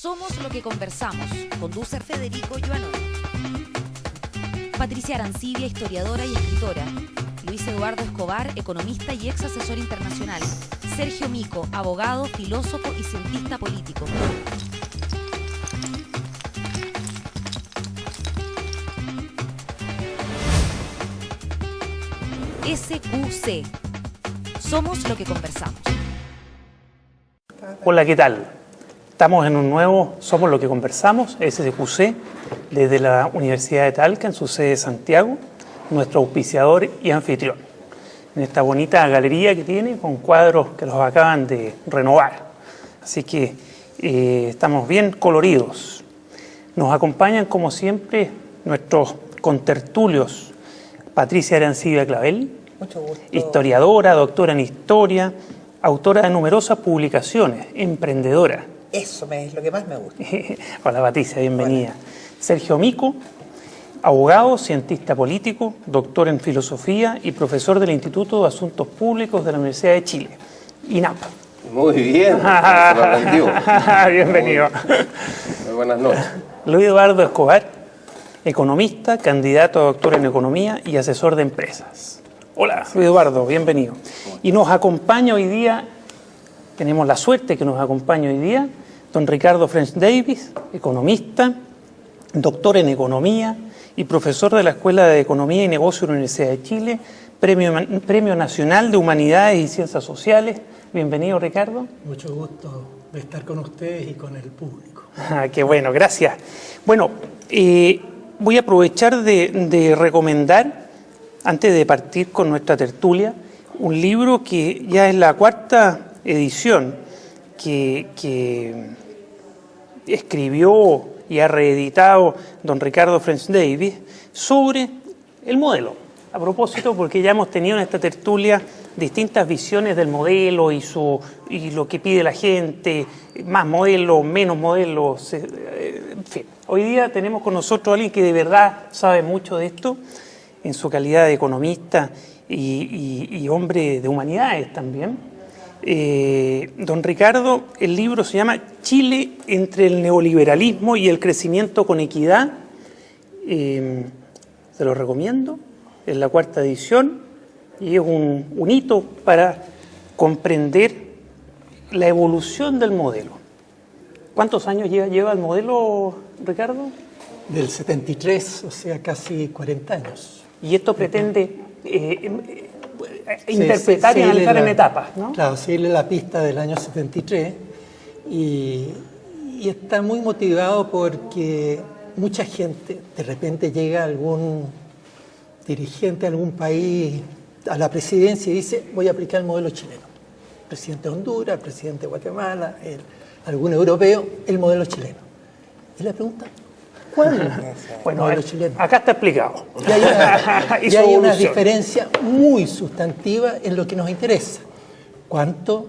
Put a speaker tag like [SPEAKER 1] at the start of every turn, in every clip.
[SPEAKER 1] Somos lo que conversamos. Conduce Federico Joanol. Patricia Arancibia, historiadora y escritora. Luis Eduardo Escobar, economista y ex asesor internacional. Sergio Mico, abogado, filósofo y cientista político. SQC. Somos lo que conversamos.
[SPEAKER 2] Hola, ¿qué tal? Estamos en un nuevo Somos lo que conversamos, SQC, desde la Universidad de Talca, en su sede de Santiago, nuestro auspiciador y anfitrión. En esta bonita galería que tiene, con cuadros que los acaban de renovar. Así que estamos bien coloridos. Nos acompañan, como siempre, nuestros contertulios. Patricia Arancibia Clavel,
[SPEAKER 3] mucho gusto.
[SPEAKER 2] Historiadora, doctora en historia, autora de numerosas publicaciones, emprendedora.
[SPEAKER 3] Eso es lo que más me gusta.
[SPEAKER 2] Hola Patricia, bienvenida.
[SPEAKER 3] Hola.
[SPEAKER 2] Sergio Mico, abogado, cientista político, doctor en filosofía y profesor del Instituto de Asuntos Públicos de la Universidad de Chile, INAP.
[SPEAKER 4] Muy bien, se lo aprendió.
[SPEAKER 2] Bienvenido.
[SPEAKER 4] Muy buenas noches.
[SPEAKER 2] Luis Eduardo Escobar, economista, candidato a doctor en economía y asesor de empresas. Hola, Luis Eduardo, bienvenido. Y nos acompaña hoy día, tenemos la suerte que nos acompaña hoy día, don Ricardo French Davis, economista, doctor en economía y profesor de la Escuela de Economía y Negocio de la Universidad de Chile, Premio Nacional de Humanidades y Ciencias Sociales. Bienvenido, Ricardo.
[SPEAKER 5] Mucho gusto de estar con ustedes y con el público.
[SPEAKER 2] Qué bueno, gracias. Bueno, voy a aprovechar de recomendar, antes de partir con nuestra tertulia, un libro que ya es la cuarta edición que escribió y ha reeditado don Ricardo French Davis sobre el modelo. A propósito, porque ya hemos tenido en esta tertulia distintas visiones del modelo y lo que pide la gente, más modelos, menos modelos, en fin. Hoy día tenemos con nosotros a alguien que de verdad sabe mucho de esto, en su calidad de economista y hombre de humanidades también. Don Ricardo, el libro se llama Chile entre el neoliberalismo y el crecimiento con equidad. Se lo recomiendo, es la cuarta edición y es un hito para comprender la evolución del modelo. ¿Cuántos años lleva el modelo, Ricardo?
[SPEAKER 5] Del 73, o sea, casi 40 años.
[SPEAKER 2] Y esto pretende interpretar y analizar en etapas, ¿no?
[SPEAKER 5] Claro, seguirle la pista del año 73 y está muy motivado porque mucha gente, de repente llega algún dirigente de algún país a la presidencia y dice, voy a aplicar el modelo chileno. El presidente de Honduras, el presidente de Guatemala, algún europeo, el modelo chileno. Y la pregunta, ¿cuál?
[SPEAKER 2] Bueno,
[SPEAKER 5] modelo chileno.
[SPEAKER 2] Acá está explicado.
[SPEAKER 5] Y hay una diferencia muy sustantiva en lo que nos interesa. ¿Cuánto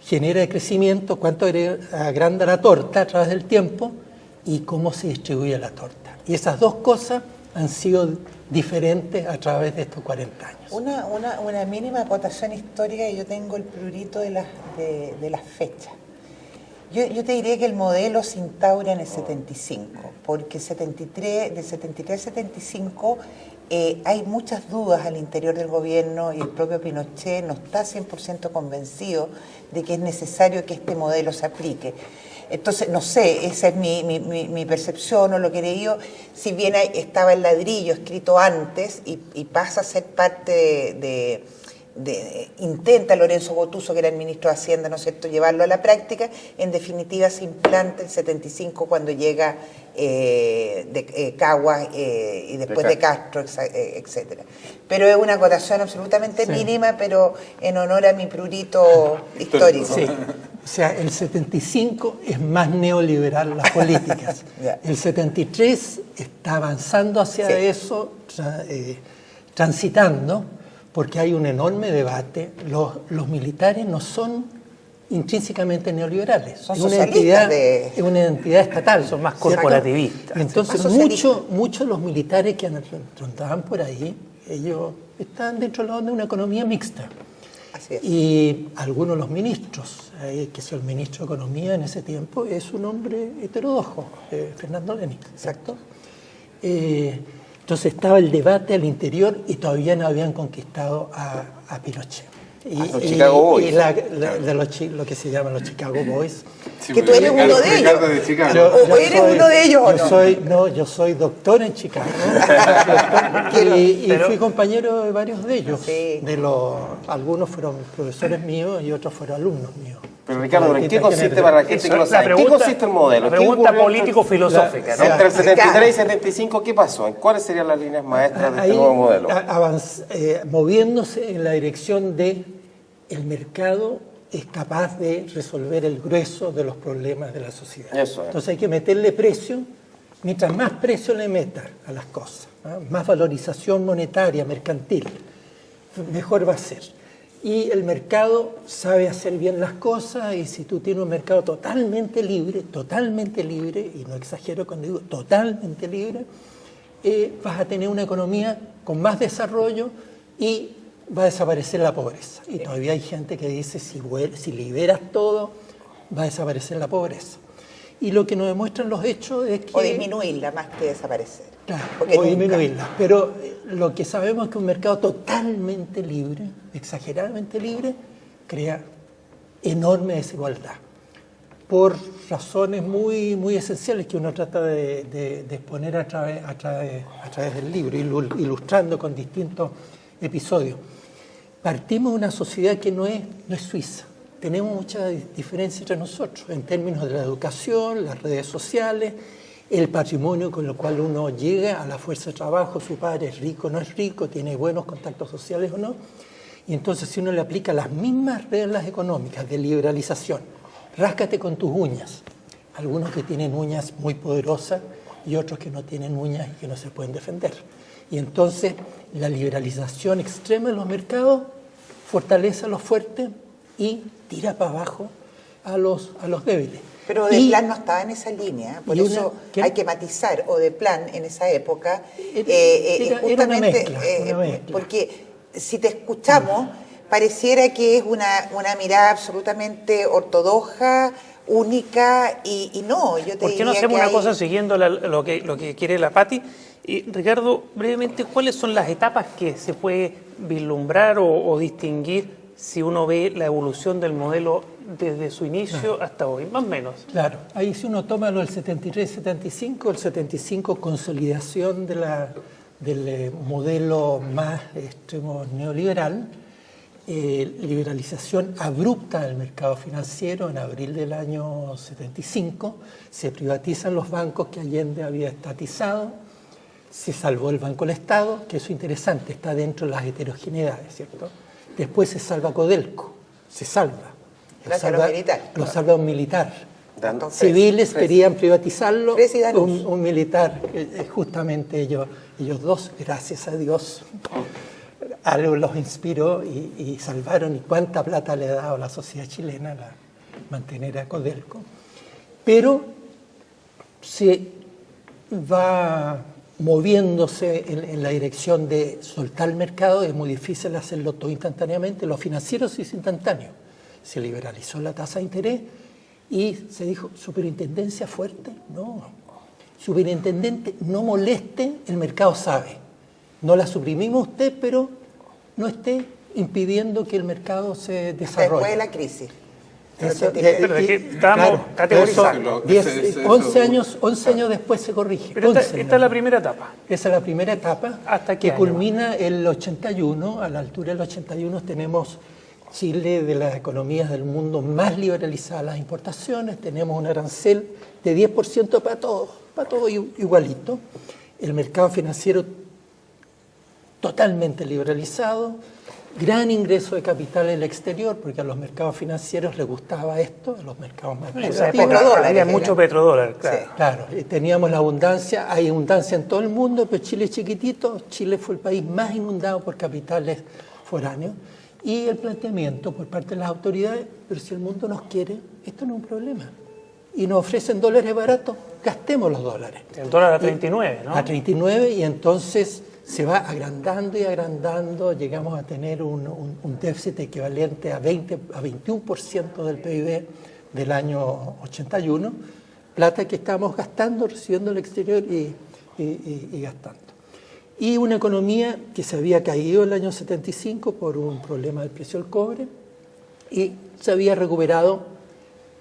[SPEAKER 5] genera de crecimiento? ¿Cuánto agranda la torta a través del tiempo? Y cómo se distribuye la torta. Y esas dos cosas han sido diferentes a través de estos 40 años.
[SPEAKER 3] Una mínima acotación histórica, y yo tengo el prurito de las fechas. Yo te diría que el modelo se instaura en el 75, porque del 73 al 75 hay muchas dudas al interior del gobierno y el propio Pinochet no está 100% convencido de que es necesario que este modelo se aplique. Entonces, no sé, esa es mi percepción o lo que he leído, si bien estaba el ladrillo escrito antes y pasa a ser parte intenta Lorenzo Gotuso, que era el ministro de Hacienda, ¿no es cierto?, llevarlo a la práctica. En definitiva, se implanta el 75 cuando llega Caguas y después de Castro, etcétera. Pero es una acotación absolutamente mínima, pero en honor a mi prurito histórico.
[SPEAKER 5] Sí. O sea, el 75 es más neoliberal las políticas. El 73 está avanzando hacia eso, transitando, porque hay un enorme debate. Los militares no son intrínsecamente neorliberales.
[SPEAKER 3] Son
[SPEAKER 5] es una entidad estatal.
[SPEAKER 2] Son más corporativistas.
[SPEAKER 5] Entonces, muchos de los militares que andaban por ahí, ellos están dentro de una economía mixta.
[SPEAKER 3] Así es.
[SPEAKER 5] Y algunos de los ministros, que es el ministro de Economía en ese tiempo, es un hombre heterodoxo, Fernando Lenin.
[SPEAKER 3] Exacto.
[SPEAKER 5] Entonces estaba el debate al interior y todavía no habían conquistado a Pinochet.
[SPEAKER 4] Los Chicago Boys.
[SPEAKER 5] Lo que se llaman los Chicago Boys.
[SPEAKER 4] Sí,
[SPEAKER 3] Que tú eres uno de ellos.
[SPEAKER 4] De Chicago.
[SPEAKER 3] ¿O eres uno de ellos o no?
[SPEAKER 5] Yo soy doctor en Chicago. y fui compañero de varios de ellos.
[SPEAKER 3] Sí.
[SPEAKER 5] Algunos fueron profesores míos y otros fueron alumnos míos.
[SPEAKER 4] Pero Ricardo, ¿en qué consiste para la gente que no sabe? ¿En qué consiste el modelo?
[SPEAKER 2] La pregunta político-filosófica, ¿no?
[SPEAKER 4] Entre el 73 y 75, ¿qué pasó? ¿Cuáles serían las líneas maestras de este nuevo modelo?
[SPEAKER 5] Moviéndose en la dirección de el mercado es capaz de resolver el grueso de los problemas de la sociedad.
[SPEAKER 4] Eso es.
[SPEAKER 5] Entonces hay que meterle precio, mientras más precio le meta a las cosas, ¿no? Más valorización monetaria, mercantil, mejor va a ser. Y el mercado sabe hacer bien las cosas, y si tú tienes un mercado totalmente libre, y no exagero cuando digo totalmente libre, vas a tener una economía con más desarrollo y va a desaparecer la pobreza. Y todavía hay gente que dice, si liberas todo, va a desaparecer la pobreza. Y lo que nos demuestran los hechos es que...
[SPEAKER 3] O disminuirla más que desaparecer.
[SPEAKER 5] Claro,
[SPEAKER 3] Porque
[SPEAKER 5] o
[SPEAKER 3] nunca.
[SPEAKER 5] disminuirla. Pero lo que sabemos es que un mercado totalmente libre, exageradamente libre, crea enorme desigualdad. Por razones muy, muy esenciales que uno trata de exponer a través del libro, ilustrando con distintos episodios. Partimos de una sociedad que no es suiza. Tenemos mucha diferencia entre nosotros en términos de la educación, las redes sociales, el patrimonio con el cual uno llega a la fuerza de trabajo, su padre es rico o no es rico, tiene buenos contactos sociales o no. Y entonces si uno le aplica las mismas reglas económicas de liberalización, ráscate con tus uñas, algunos que tienen uñas muy poderosas y otros que no tienen uñas y que no se pueden defender. Y entonces la liberalización extrema de los mercados fortalece a los fuertes y tira para abajo a los débiles.
[SPEAKER 3] Pero Odeplan no estaba en esa línea, por eso
[SPEAKER 5] ¿qué?
[SPEAKER 3] hay que matizar. Odeplan en esa época,
[SPEAKER 5] Era una mezcla.
[SPEAKER 3] Porque si te escuchamos, pareciera que es una mirada absolutamente ortodoxa, única, y no, yo te
[SPEAKER 2] ¿Por qué no
[SPEAKER 3] diría
[SPEAKER 2] hacemos
[SPEAKER 3] que
[SPEAKER 2] una
[SPEAKER 3] hay...
[SPEAKER 2] cosa siguiendo lo que quiere la Pati? Y Ricardo, brevemente, ¿cuáles son las etapas que se puede vislumbrar o distinguir si uno ve la evolución del modelo desde su inicio hasta hoy, más o menos?
[SPEAKER 5] Claro, ahí si uno toma lo del 73-75, el 75 consolidación del modelo más extremo neoliberal, liberalización abrupta del mercado financiero en abril del año 75, se privatizan los bancos que Allende había estatizado, se salvó el Banco del Estado, que eso es interesante, está dentro de las heterogeneidades, ¿cierto? Después se salva Codelco, se salva.
[SPEAKER 3] Gracias a los militares.
[SPEAKER 5] Lo salva un militar.
[SPEAKER 3] Entonces,
[SPEAKER 5] Civiles querían privatizarlo,
[SPEAKER 3] Presidanos.
[SPEAKER 5] un militar, justamente ellos dos, gracias a Dios, algo los inspiró y salvaron. Y cuánta plata le ha dado a la sociedad chilena mantener a Codelco. Pero se va moviéndose en la dirección de soltar el mercado, es muy difícil hacerlo todo instantáneamente. Lo financiero se hizo instantáneo. Se liberalizó la tasa de interés y se dijo, superintendencia fuerte, no. Superintendente, no moleste, el mercado sabe. No la suprimimos usted, pero no esté impidiendo que el mercado se desarrolle.
[SPEAKER 3] Después de la crisis.
[SPEAKER 5] Eso,
[SPEAKER 2] Pero es que estábamos categorizando.
[SPEAKER 5] 11 años después se corrige.
[SPEAKER 2] Pero esta es la primera etapa.
[SPEAKER 5] Esa es la primera etapa.
[SPEAKER 2] ¿Hasta qué
[SPEAKER 5] que
[SPEAKER 2] año?
[SPEAKER 5] culmina el 81. A la altura del 81 tenemos Chile de las economías del mundo más liberalizadas las importaciones. Tenemos un arancel de 10% para todo igualito. El mercado financiero totalmente liberalizado. Gran ingreso de capital en el exterior, porque a los mercados financieros les gustaba esto, a los mercados más
[SPEAKER 2] En esa época
[SPEAKER 3] petrodólares,
[SPEAKER 2] había
[SPEAKER 3] era.
[SPEAKER 2] mucho petrodólar, claro.
[SPEAKER 3] Sí.
[SPEAKER 5] Claro, teníamos la abundancia, hay abundancia en todo el mundo, pero Chile es chiquitito, Chile fue el país más inundado por capitales foráneos, y el planteamiento por parte de las autoridades, pero si el mundo nos quiere, esto no es un problema. Y nos ofrecen dólares baratos, gastemos los dólares.
[SPEAKER 2] El dólar a 39, ¿no?
[SPEAKER 5] A 39, y entonces se va agrandando y agrandando, llegamos a tener un déficit equivalente a 21% del PIB del año 81, plata que estábamos gastando, recibiendo del exterior y gastando. Y una economía que se había caído el año 75 por un problema del precio del cobre y se había recuperado.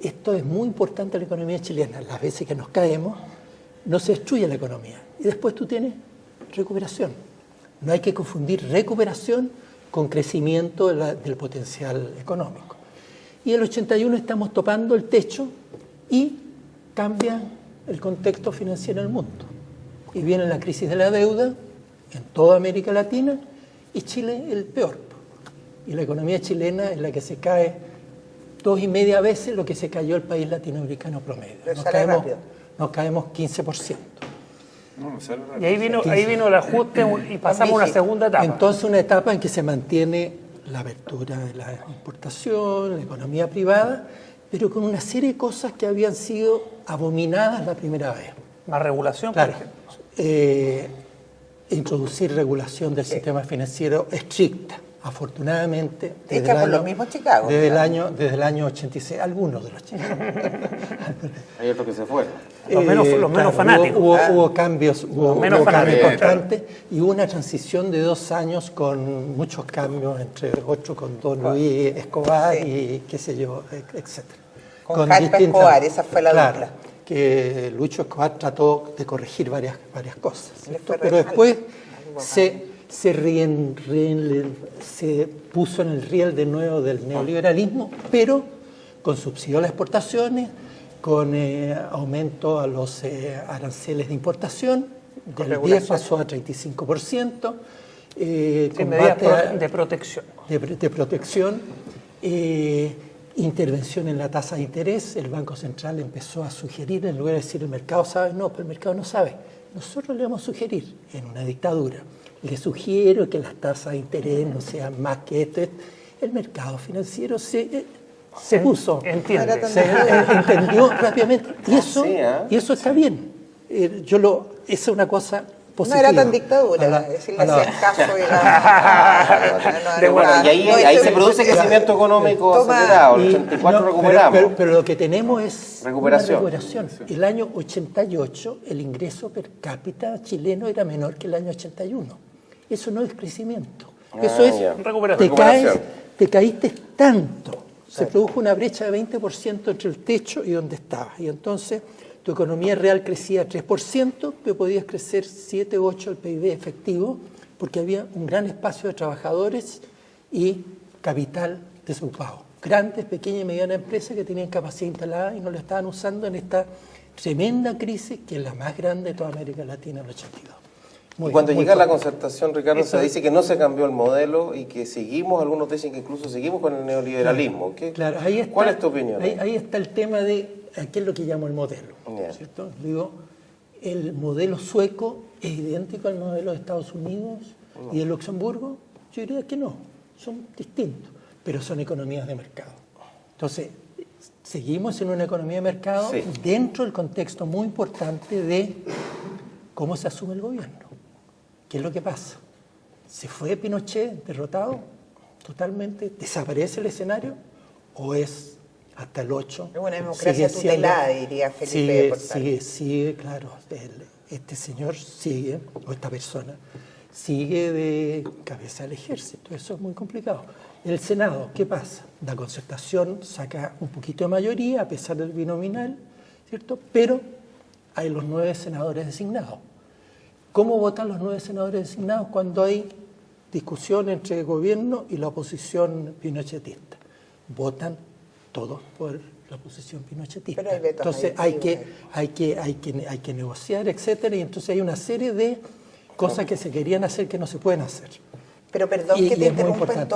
[SPEAKER 5] Esto es muy importante en la economía chilena. Las veces que nos caemos, no se destruye la economía. Y después tú tienes recuperación. No hay que confundir recuperación con crecimiento del potencial económico. Y en el 81 estamos topando el techo y cambia el contexto financiero del mundo. Y viene la crisis de la deuda en toda América Latina y Chile el peor. Y la economía chilena es la que se cae 2,5 veces lo que se cayó el país latinoamericano promedio. Nos caemos 15%.
[SPEAKER 2] Y ahí vino el ajuste y pasamos a una segunda etapa.
[SPEAKER 5] Entonces una etapa en que se mantiene la apertura de la importación, la economía privada, pero con una serie de cosas que habían sido abominadas la primera vez.
[SPEAKER 2] Más regulación,
[SPEAKER 5] claro.
[SPEAKER 2] por ejemplo.
[SPEAKER 5] Introducir regulación del sistema financiero estricta, afortunadamente.
[SPEAKER 3] Hecha por los mismos Chicago.
[SPEAKER 5] Desde el año 86, algunos de los chicanos.
[SPEAKER 4] Hay otros que se fueron.
[SPEAKER 2] Los menos fanáticos.
[SPEAKER 5] Hubo cambios,
[SPEAKER 2] menos
[SPEAKER 5] cambios constantes y hubo una transición de 2 años con muchos cambios, entre otros con Don Luis Escobar y qué sé yo, etc.
[SPEAKER 3] Con Jalpa Escobar, esa fue la dupla.
[SPEAKER 5] Que Lucho Escobar trató de corregir varias cosas. Pero después se puso en el riel de nuevo del neoliberalismo, pero con subsidio a las exportaciones, con aumento a los aranceles de importación, del 10 pasó a 35%,
[SPEAKER 2] medidas de protección.
[SPEAKER 5] De protección, intervención en la tasa de interés. El Banco Central empezó a sugerir, en lugar de decir el mercado sabe, no, pero el mercado no sabe. Nosotros le vamos a sugerir en una dictadura. Le sugiero que las tasas de interés no sean más que esto. El mercado financiero se puso, entendió rápidamente. Y eso está bien. Esa es una cosa positiva.
[SPEAKER 3] No era tan dictadura, decirle hacía caso
[SPEAKER 4] y ahí se produce crecimiento económico acelerado. El 84 recuperamos.
[SPEAKER 5] Pero lo que tenemos es
[SPEAKER 4] recuperación.
[SPEAKER 5] Una recuperación. El año 88 el ingreso per cápita chileno era menor que el año 81. Eso no es crecimiento. Eso es
[SPEAKER 2] recuperación.
[SPEAKER 5] Te caíste tanto. Se produjo una brecha de 20% entre el techo y donde estabas. Y entonces tu economía real crecía 3%, pero podías crecer 7 u 8 el PIB efectivo, porque había un gran espacio de trabajadores y capital desocupado. Grandes, pequeñas y medianas empresas que tenían capacidad instalada y no lo estaban usando en esta tremenda crisis, que es la más grande de toda América Latina en el 82.
[SPEAKER 4] Cuando llega la concertación, Ricardo, se dice que no se cambió el modelo y que seguimos, algunos dicen que incluso seguimos con el neoliberalismo.
[SPEAKER 5] Claro, ahí está,
[SPEAKER 4] ¿cuál es tu opinión?
[SPEAKER 5] Ahí está el tema de qué es lo que llamo el modelo. ¿Cierto? Digo, el modelo sueco es idéntico al modelo de Estados Unidos y de Luxemburgo. Yo diría que no, son distintos, pero son economías de mercado. Entonces, seguimos en una economía de mercado dentro del contexto muy importante de cómo se asume el gobierno. ¿Qué es lo que pasa? ¿Se fue Pinochet derrotado totalmente? ¿Desaparece el escenario? ¿O es hasta el 8?
[SPEAKER 3] Es una democracia tutelada, diría Felipe Portal.
[SPEAKER 5] Sigue, claro. Este señor sigue, o esta persona, sigue de cabeza del ejército. Eso es muy complicado. El Senado, ¿qué pasa? La concertación saca un poquito de mayoría, a pesar del binominal, ¿cierto? Pero hay los 9 senadores designados. ¿Cómo votan los 9 senadores designados cuando hay discusión entre el gobierno y la oposición pinochetista? Votan todos por la oposición pinochetista. Entonces hay que negociar, etcétera, y entonces hay una serie de cosas que se querían hacer que no se pueden hacer.
[SPEAKER 3] Pero perdón que te interrumpa en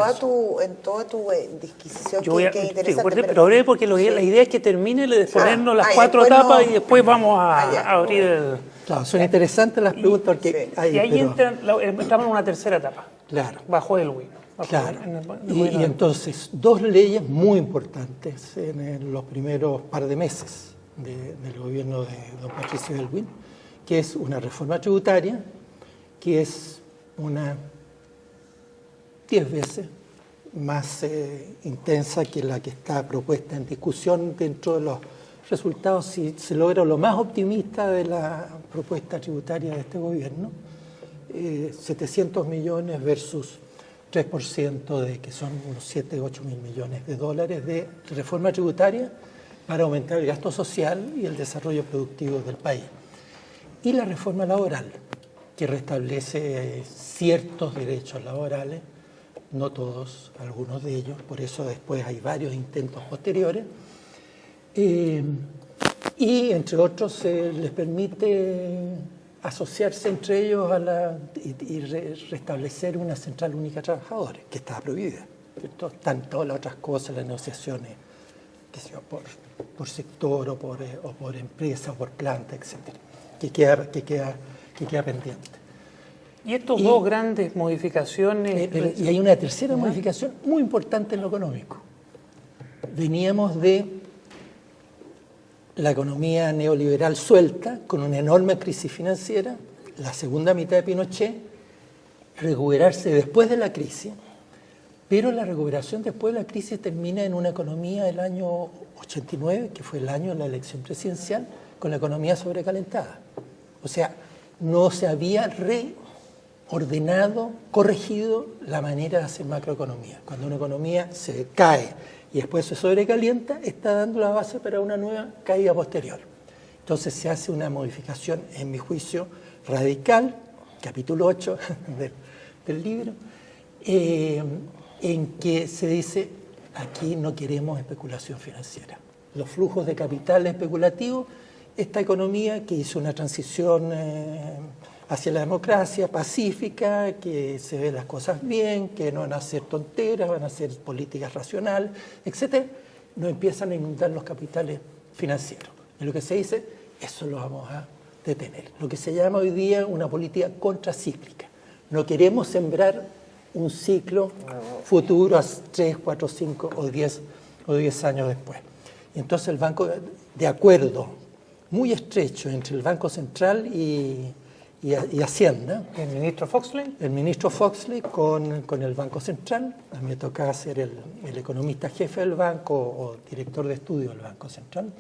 [SPEAKER 3] toda tu disquisición.
[SPEAKER 2] Yo voy pero breve porque la idea es que termine de ponernos las 4 etapas y después vamos a abrir el...
[SPEAKER 5] Claro, son interesantes las preguntas.
[SPEAKER 2] Y ahí entramos en una tercera etapa.
[SPEAKER 5] Claro.
[SPEAKER 2] Bajo Elwin.
[SPEAKER 5] Claro. Y entonces, 2 leyes muy importantes en los primeros par de meses del gobierno de don Patricio Elwin, que es una reforma tributaria, que es una 10 veces más intensa que la que está propuesta en discusión. Dentro de los resultados, si se logra lo más optimista de la propuesta tributaria de este gobierno, 700 millones versus 3% de que son unos 7, 8 mil millones de dólares de reforma tributaria para aumentar el gasto social y el desarrollo productivo del país. Y la reforma laboral, que restablece ciertos derechos laborales, no todos, algunos de ellos, por eso después hay varios intentos posteriores, y entre otros se les permite asociarse entre ellos y restablecer una central única de trabajadores, que estaba prohibida. Están todas las otras cosas, las negociaciones, qué sé yo, por sector o por empresa o por planta, etcétera, que queda pendiente.
[SPEAKER 2] Y estos dos grandes modificaciones...
[SPEAKER 5] Y hay una tercera modificación muy importante en lo económico. Veníamos de la economía neoliberal suelta, con una enorme crisis financiera, la segunda mitad de Pinochet, recuperarse después de la crisis, pero la recuperación después de la crisis termina en una economía del año 89, que fue el año de la elección presidencial, con la economía sobrecalentada. O sea, no se había reordenado, corregido la manera de hacer macroeconomía. Cuando una economía se cae y después se sobrecalienta, está dando la base para una nueva caída posterior. Entonces se hace una modificación, en mi juicio, radical, capítulo 8 del libro, en que se dice, aquí no queremos especulación financiera. Los flujos de capital especulativos, esta economía que hizo una transición hacia la democracia pacífica, que se ven las cosas bien, que no van a ser tonteras, van a ser políticas racionales, etc., no empiezan a inundar los capitales financieros. En lo que se dice, eso lo vamos a detener. Lo que se llama hoy día una política contracíclica. No queremos sembrar un ciclo futuro a 3, 4, 5 o 10 años después. Y entonces el banco, de acuerdo muy estrecho entre el Banco Central y Hacienda.
[SPEAKER 2] ¿El ministro Foxley?
[SPEAKER 5] El ministro Foxley con el Banco Central. A mí me tocaba ser el economista jefe del banco o director de estudio del Banco Central.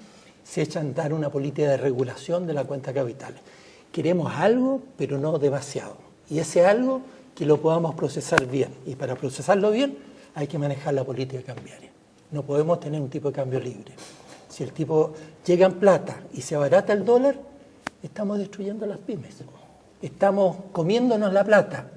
[SPEAKER 5] Se echa a andar una política de regulación de la cuenta capital. Queremos algo, pero no demasiado. Y ese algo que lo podamos procesar bien. Y para procesarlo bien hay que manejar la política cambiaria. No podemos tener un tipo de cambio libre. Si el tipo llega en plata y se abarata el dólar, estamos destruyendo las pymes. Estamos comiéndonos la plata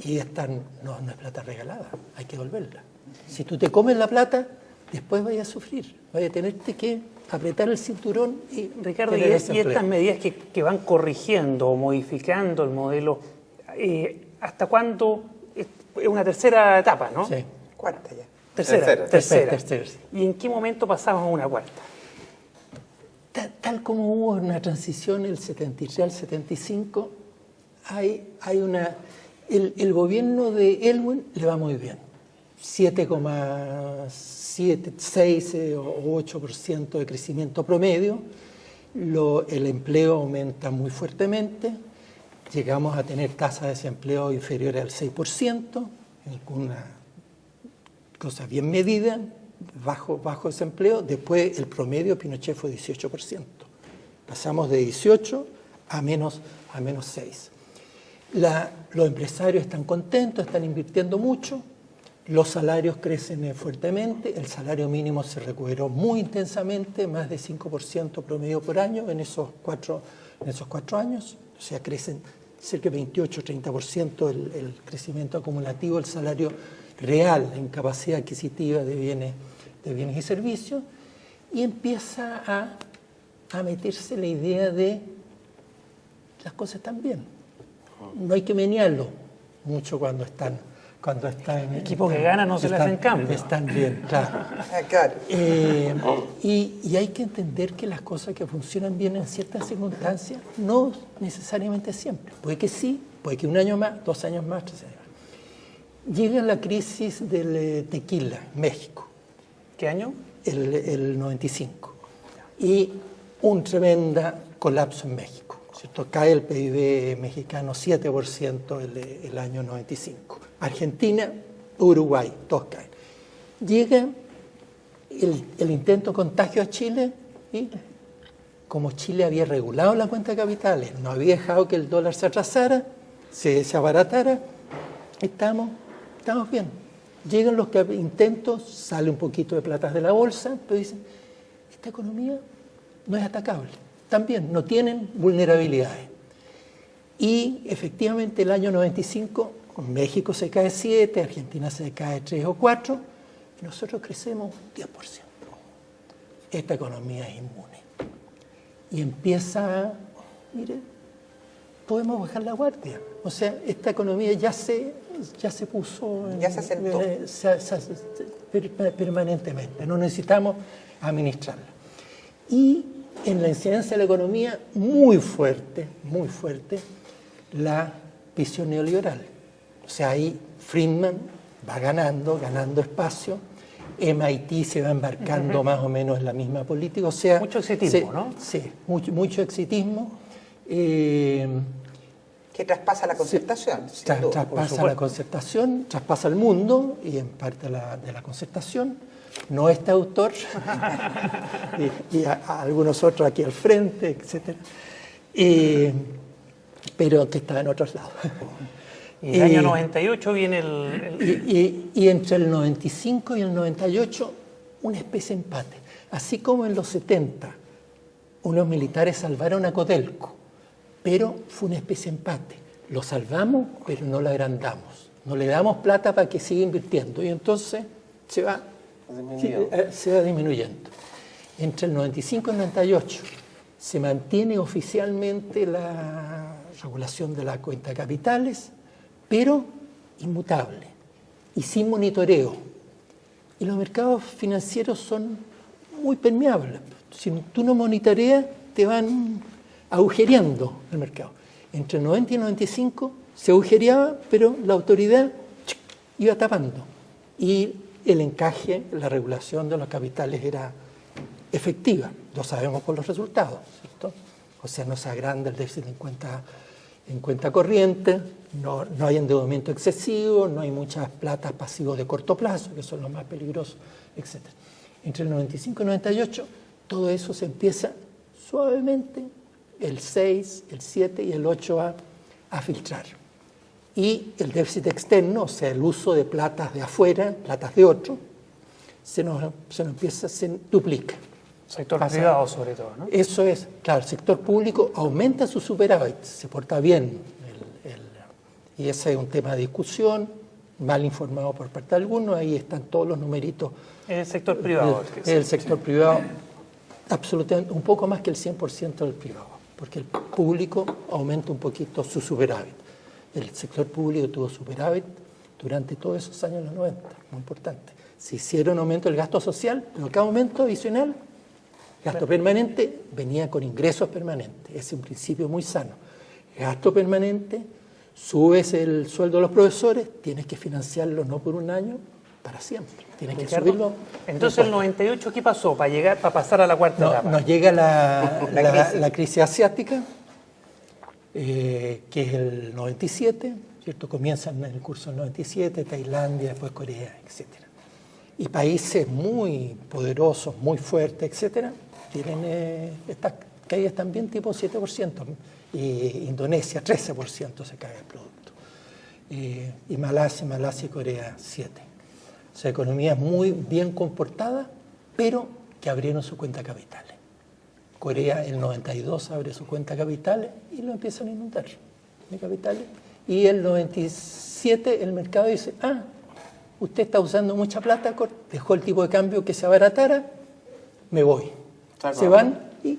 [SPEAKER 5] y esta no es plata regalada, hay que devolverla. Si tú te comes la plata, después vayas a sufrir, vayas a tenerte que apretar el cinturón y...
[SPEAKER 2] Ricardo, y estas medidas que van corrigiendo o modificando el modelo, ¿hasta cuándo? Es una tercera etapa, ¿no?
[SPEAKER 5] Sí.
[SPEAKER 3] Cuarta ya.
[SPEAKER 2] Tercera.
[SPEAKER 5] Sí.
[SPEAKER 2] ¿Y en qué momento pasamos a una cuarta?
[SPEAKER 5] Tal como hubo una transición del 73 al 75, hay una... El gobierno de Elwin le va muy bien. 7,7, 6 o 8% de crecimiento promedio. El empleo aumenta muy fuertemente. Llegamos a tener tasas de desempleo inferiores al 6%, alguna cosa bien medida, bajo desempleo. Después el promedio de Pinochet fue 18%. Pasamos de 18 a menos 6. Los empresarios están contentos, están invirtiendo mucho, los salarios crecen fuertemente, el salario mínimo se recuperó muy intensamente, más de 5% promedio por año en esos cuatro años, o sea, crecen cerca de 28-30% el crecimiento acumulativo, el salario real en capacidad adquisitiva de bienes y servicios, y empieza a meterse la idea de las cosas están bien. No hay que menearlo mucho cuando están
[SPEAKER 2] equipos que ganan no se le hacen cambio.
[SPEAKER 5] Están bien, claro.
[SPEAKER 3] Claro.
[SPEAKER 5] Y hay que entender que las cosas que funcionan bien en ciertas circunstancias no necesariamente siempre. Puede que sí, puede que un año más, 2 años más, 3 años más. Llega la crisis del tequila, México.
[SPEAKER 2] ¿Qué año?
[SPEAKER 5] El 95. Y un tremendo colapso en México. ¿cierto? Cae el PIB mexicano 7% el año 95. Argentina, Uruguay, todos caen. Llega el intento de contagio a Chile y como Chile había regulado la cuenta de capitales, no había dejado que el dólar se atrasara, se abaratara, estamos bien. Llegan los intentos, sale un poquito de plata de la bolsa, pero dicen, esta economía no es atacable. También no tienen vulnerabilidades. Y efectivamente el año 95, México se cae 7, Argentina se cae 3 o 4, y nosotros crecemos 10%. Esta economía es inmune. Y empieza, mire, podemos bajar la guardia. O sea, esta economía ya se puso...
[SPEAKER 3] Ya se asentó.
[SPEAKER 5] Permanentemente. No necesitamos administrarla. Y en la incidencia de la economía, muy fuerte, la visión neoliberal. O sea, ahí Friedman va ganando espacio, MIT se va embarcando más o menos en la misma política. O sea,
[SPEAKER 2] mucho exitismo, ¿no?
[SPEAKER 5] Sí, mucho exitismo.
[SPEAKER 3] Que traspasa la concertación.
[SPEAKER 5] Traspasa la concertación, traspasa el mundo y en parte de la concertación. No este autor y a algunos otros aquí al frente, etc. Pero que está en otros lados.
[SPEAKER 2] Y el año 98 viene
[SPEAKER 5] y entre el 95 y el 98 una especie de empate. Así como en los 70 unos militares salvaron a Codelco, pero fue una especie de empate. Lo salvamos, pero no lo agrandamos. No le damos plata para que siga invirtiendo y entonces se va disminuyendo. Entre el 95 y el 98 se mantiene oficialmente la regulación de la cuenta de capitales, pero inmutable y sin monitoreo. Y los mercados financieros son muy permeables. Si tú no monitoreas, te van agujereando el mercado. Entre el 90 y el 95 se agujereaba, pero la autoridad iba tapando. Y el encaje, la regulación de los capitales era efectiva. Lo sabemos por los resultados, ¿cierto? O sea, no se agranda el déficit en cuenta corriente, no hay endeudamiento excesivo, no hay muchas platas pasivos de corto plazo, que son los más peligrosos, etc. Entre el 95 y el 98, todo eso se empieza suavemente, el 6, el 7 y el 8 a filtrar. Y el déficit externo, o sea, el uso de platas de afuera, platas de otro, se duplica.
[SPEAKER 2] Sector privado sobre todo, ¿no?
[SPEAKER 5] Eso es, claro, el sector público aumenta su superávit, se porta bien, y ese es un tema de discusión, mal informado por parte de algunos, ahí están todos los numeritos.
[SPEAKER 2] El sector privado.
[SPEAKER 5] El sector privado, absolutamente, un poco más que el 100% del privado, porque el público aumenta un poquito su superávit. El sector público tuvo superávit durante todos esos años de los 90, muy importante. Se hicieron aumento del gasto social, pero cada aumento adicional, gasto permanente, venía con ingresos permanentes. Es un principio muy sano. Gasto permanente, subes el sueldo de los profesores, tienes que financiarlo no por un año, para siempre. Tienes que subirlo.
[SPEAKER 2] Entonces, el 98, ¿qué pasó para pasar a la cuarta etapa?
[SPEAKER 5] Nos llega la crisis asiática, que es el 97, ¿cierto? Comienzan en el curso del 97, Tailandia, después Corea, etc. Y países muy poderosos, muy fuertes, etc., tienen estas caídas también tipo 7%. Indonesia, 13% se cae el producto. Y Malasia y Corea, 7%. O sea, economías muy bien comportadas, pero que abrieron su cuenta capitales. Corea, el 92, abre su cuenta capitales y lo empiezan a inundar de capitales. Y el 97 el mercado dice, usted está usando mucha plata, dejó el tipo de cambio que se abaratara, me voy. Se van y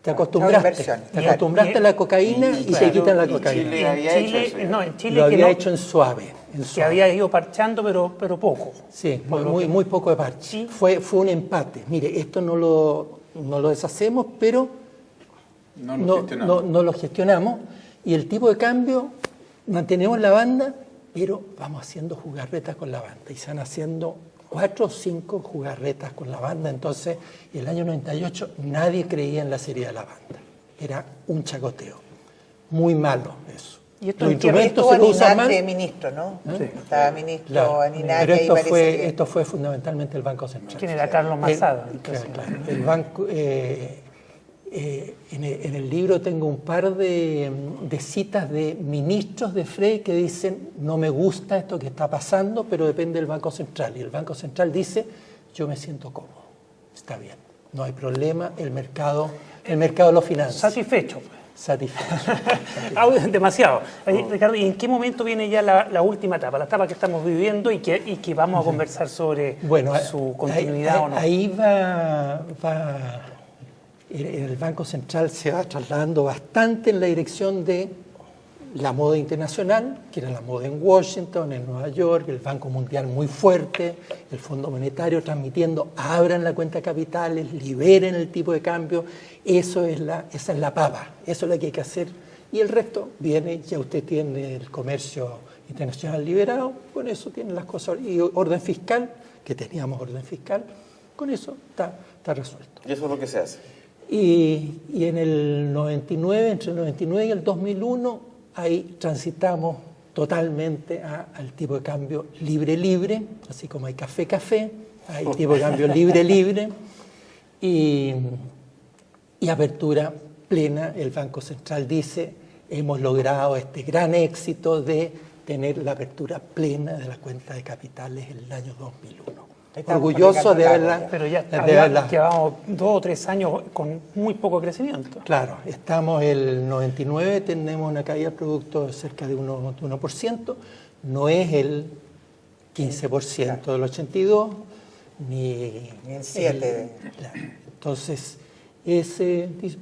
[SPEAKER 5] te acostumbraste a la cocaína y te quitan la cocaína.
[SPEAKER 2] En Chile
[SPEAKER 5] lo había hecho en suave.
[SPEAKER 2] Que había ido parchando, pero poco.
[SPEAKER 5] Sí, muy poco de parche. ¿Sí? Fue un empate. Mire, esto no lo deshacemos, pero no lo gestionamos. Y el tipo de cambio, mantenemos la banda, pero vamos haciendo jugarretas con la banda. Y se van haciendo 4 o 5 jugarretas con la banda. Entonces, el año 98 nadie creía en la seriedad de la banda. Era un chacoteo. Muy malo eso.
[SPEAKER 2] ¿Y esto
[SPEAKER 5] Los
[SPEAKER 2] en qué
[SPEAKER 5] instrumentos se lo usan mal.
[SPEAKER 3] de ministro, ¿no?
[SPEAKER 2] Sí.
[SPEAKER 3] Estaba ministro
[SPEAKER 5] Claro,
[SPEAKER 3] Aninaki,
[SPEAKER 5] pero
[SPEAKER 3] ahí parece que-
[SPEAKER 5] esto fue fundamentalmente el Banco Central.
[SPEAKER 2] ¿Quién era Carlos Mazada?
[SPEAKER 5] Claro. El banco, en el libro tengo un par de citas de ministros de Frey que dicen no me gusta esto que está pasando, pero depende del Banco Central. Y el Banco Central dice yo me siento cómodo, está bien, no hay problema, el mercado lo financia.
[SPEAKER 2] Satisfecho.
[SPEAKER 5] Satisfecho.
[SPEAKER 2] Demasiado. Oye, Ricardo, ¿y en qué momento viene ya la última etapa, la etapa que estamos viviendo y que vamos a conversar sobre su continuidad o no?
[SPEAKER 5] Ahí va el Banco Central se va trasladando bastante en la dirección de la moda internacional, que era la moda en Washington, en Nueva York, el Banco Mundial muy fuerte, el Fondo Monetario transmitiendo, abran la cuenta de capitales, liberen el tipo de cambio, esa es la papa, eso es lo que hay que hacer. Y el resto viene, ya usted tiene el comercio internacional liberado, con eso tiene las cosas, y orden fiscal, que teníamos orden fiscal, con eso está resuelto.
[SPEAKER 4] Y eso es lo que se hace.
[SPEAKER 5] Y en el 99, entre el 99 y el 2001, ahí transitamos totalmente al tipo de cambio libre, así como hay café, hay tipo de cambio libre, y apertura plena. El Banco Central dice, hemos logrado este gran éxito de tener la apertura plena de la cuenta de capitales en el año 2001. Orgulloso de haberla.
[SPEAKER 2] Pero ya llevamos 2 o 3 años con muy poco crecimiento.
[SPEAKER 5] Claro, estamos el 99, tenemos una caída del producto de cerca de 1%, no es el 15% del 82, ni
[SPEAKER 3] el 7%.
[SPEAKER 5] Claro. Entonces, esto es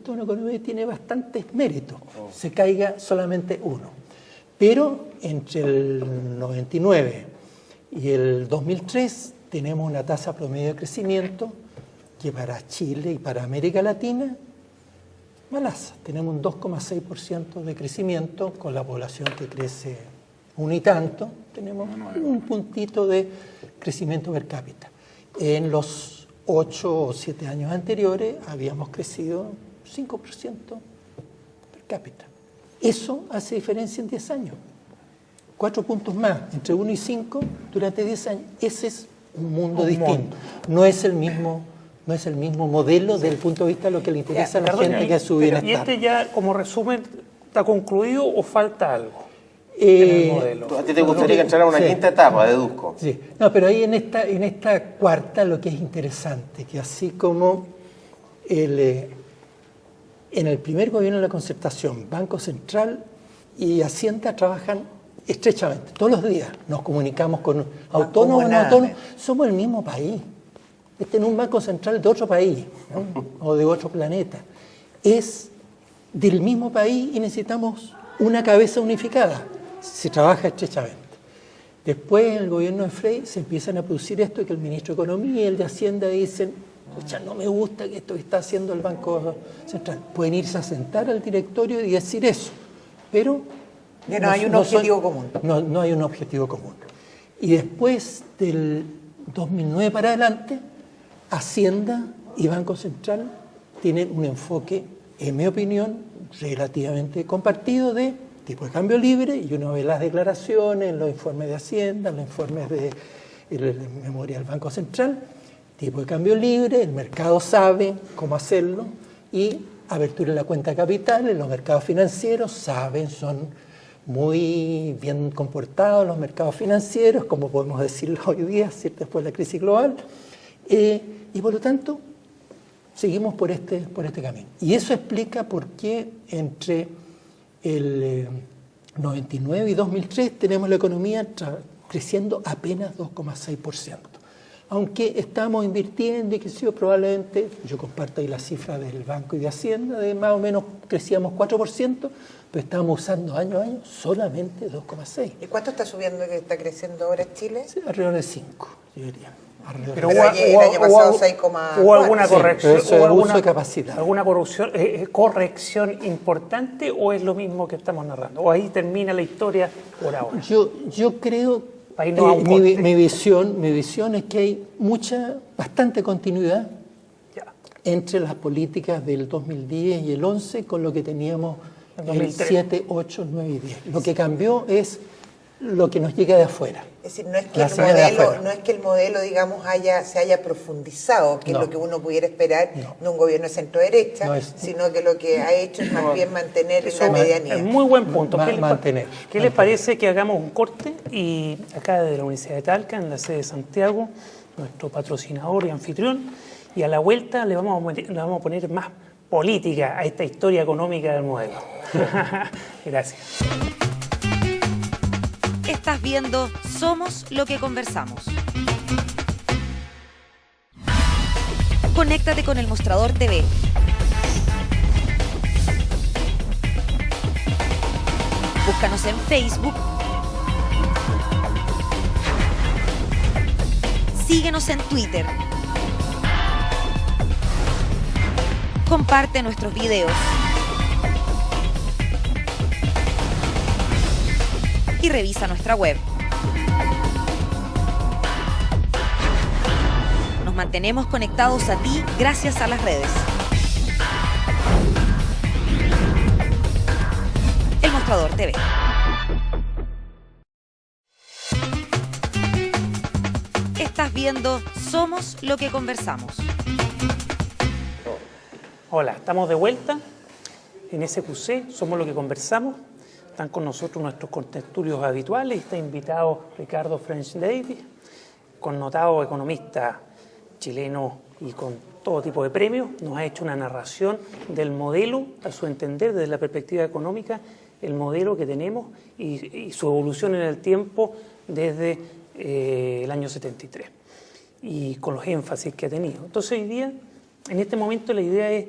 [SPEAKER 5] una economía que tiene bastantes méritos, se caiga solamente 1%. Pero entre el 99 y el 2003 tenemos una tasa promedio de crecimiento que para Chile y para América Latina, malaza. Tenemos un 2,6% de crecimiento con la población que crece 1 y tanto. Tenemos un puntito de crecimiento per cápita. En los 8 o 7 años anteriores habíamos crecido 5% per cápita. Eso hace diferencia en 10 años. 4 puntos más, entre 1 y 5 durante 10 años. Ese es un mundo distinto. No es el mismo modelo desde el punto de vista de lo que le interesa a la gente, que es su bienestar.
[SPEAKER 2] ¿Y este ya, como resumen, está concluido o falta algo en el modelo?
[SPEAKER 4] ¿A ti te gustaría que entrara una quinta etapa, deduzco?
[SPEAKER 5] Sí. No, pero ahí en esta cuarta lo que es interesante, que así como en el primer gobierno de la Concertación, Banco Central y Hacienda trabajan estrechamente, todos los días nos comunicamos con autónomos o no autónomos, somos el mismo país. Este no es un Banco Central de otro país, ¿no? O de otro planeta. Es del mismo país y necesitamos una cabeza unificada. Se trabaja estrechamente. Después, en el gobierno de Frey, se empiezan a producir esto, que el ministro de Economía y el de Hacienda dicen, oye, no me gusta que esto que está haciendo el Banco Central. Pueden irse a sentar al directorio y decir eso, pero
[SPEAKER 3] no hay un objetivo común.
[SPEAKER 5] No hay un objetivo común. Y después del 2009 para adelante, Hacienda y Banco Central tienen un enfoque, en mi opinión, relativamente compartido de tipo de cambio libre, y uno ve las declaraciones, los informes de Hacienda, los informes de memoria del Banco Central, tipo de cambio libre, el mercado sabe cómo hacerlo, y apertura de la cuenta de capitales, los mercados financieros saben, son muy bien comportados los mercados financieros, como podemos decirlo hoy día, ¿cierto? Después de la crisis global, y por lo tanto seguimos por este camino. Y eso explica por qué entre el 99 y 2003 tenemos la economía creciendo apenas 2,6%. Aunque estamos invirtiendo y que sí, probablemente, yo comparto ahí la cifra del Banco y de Hacienda, de más o menos crecíamos 4%, pero estamos usando año a año solamente 2,6%.
[SPEAKER 3] ¿Y cuánto está subiendo, que está creciendo ahora Chile?
[SPEAKER 5] Sí, alrededor de 5, yo diría.
[SPEAKER 2] Pero
[SPEAKER 3] el año pasado 6,4.
[SPEAKER 2] ¿Hubo alguna corrección?
[SPEAKER 5] Sí, ¿hubo alguna, uso de capacidad?
[SPEAKER 2] ¿Alguna corrección importante o es lo mismo que estamos narrando? ¿O ahí termina la historia por ahora?
[SPEAKER 5] Yo creo, mi visión es que hay bastante continuidad, entre las políticas del 2010 y el 11 con lo que teníamos el 7, 8, 9 y 10. Lo que cambió es lo que nos llega de afuera.
[SPEAKER 3] Es decir, no es que el modelo, digamos, se haya profundizado, que es lo que uno pudiera esperar de un gobierno de centro-derecha, sino que lo que ha hecho es más bien mantener la medianía.
[SPEAKER 2] Es muy buen punto. ¿Qué les parece que hagamos un corte? Y acá desde la Universidad de Talca, en la sede de Santiago, nuestro patrocinador y anfitrión, y a la vuelta le vamos a poner más política a esta historia económica del modelo. Gracias.
[SPEAKER 1] Estás viendo Somos lo que conversamos. Conéctate con El Mostrador TV. Búscanos en Facebook. Síguenos en Twitter. Comparte nuestros videos. Y revisa nuestra web. Nos mantenemos conectados a ti gracias a las redes. El Mostrador TV. Estás viendo Somos lo que conversamos.
[SPEAKER 2] Hola, estamos de vuelta en SQC, Somos lo que conversamos. Están con nosotros nuestros contertulios habituales. Está invitado Ricardo French Davis, connotado economista chileno y con todo tipo de premios. Nos ha hecho una narración del modelo, a su entender, desde la perspectiva económica, el modelo que tenemos y su evolución en el tiempo desde el año 73 y con los énfasis que ha tenido. Entonces hoy día, en este momento, la idea es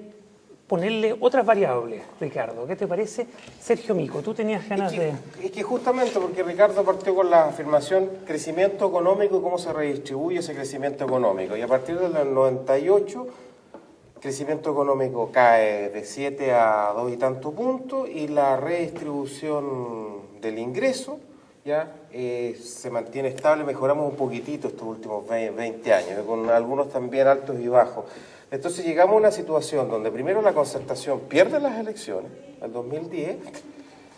[SPEAKER 2] ponerle otras variables, Ricardo. ¿Qué te parece? Sergio Mico, tú tenías ganas de...
[SPEAKER 4] Es que justamente porque Ricardo partió con la afirmación crecimiento económico y cómo se redistribuye ese crecimiento económico. Y a partir del 98, crecimiento económico cae de 7 a 2 y tantos puntos y la redistribución del ingreso ya se mantiene estable. Mejoramos un poquitito estos últimos 20 años, con algunos también altos y bajos. Entonces llegamos a una situación donde primero la Concertación pierde las elecciones, en el 2010,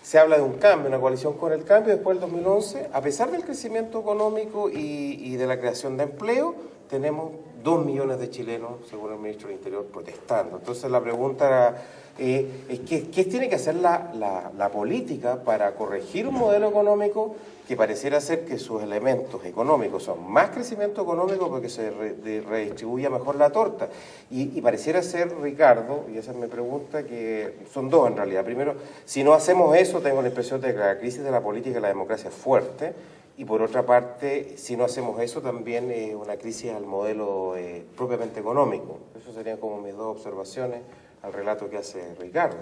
[SPEAKER 4] se habla de un cambio, una coalición con el cambio, después del 2011, a pesar del crecimiento económico y de la creación de empleo, tenemos 2 millones de chilenos, según el ministro del Interior, protestando. Entonces la pregunta es ¿qué tiene que hacer la política para corregir un modelo económico que pareciera ser que sus elementos económicos son más crecimiento económico porque se redistribuya mejor la torta? Y pareciera ser, Ricardo, y esa es mi pregunta, que son dos en realidad. Primero, si no hacemos eso, tengo la impresión de que la crisis de la política y la democracia es fuerte. Y por otra parte, si no hacemos eso, también una crisis al modelo propiamente económico. Eso serían como mis dos observaciones al relato que hace Ricardo.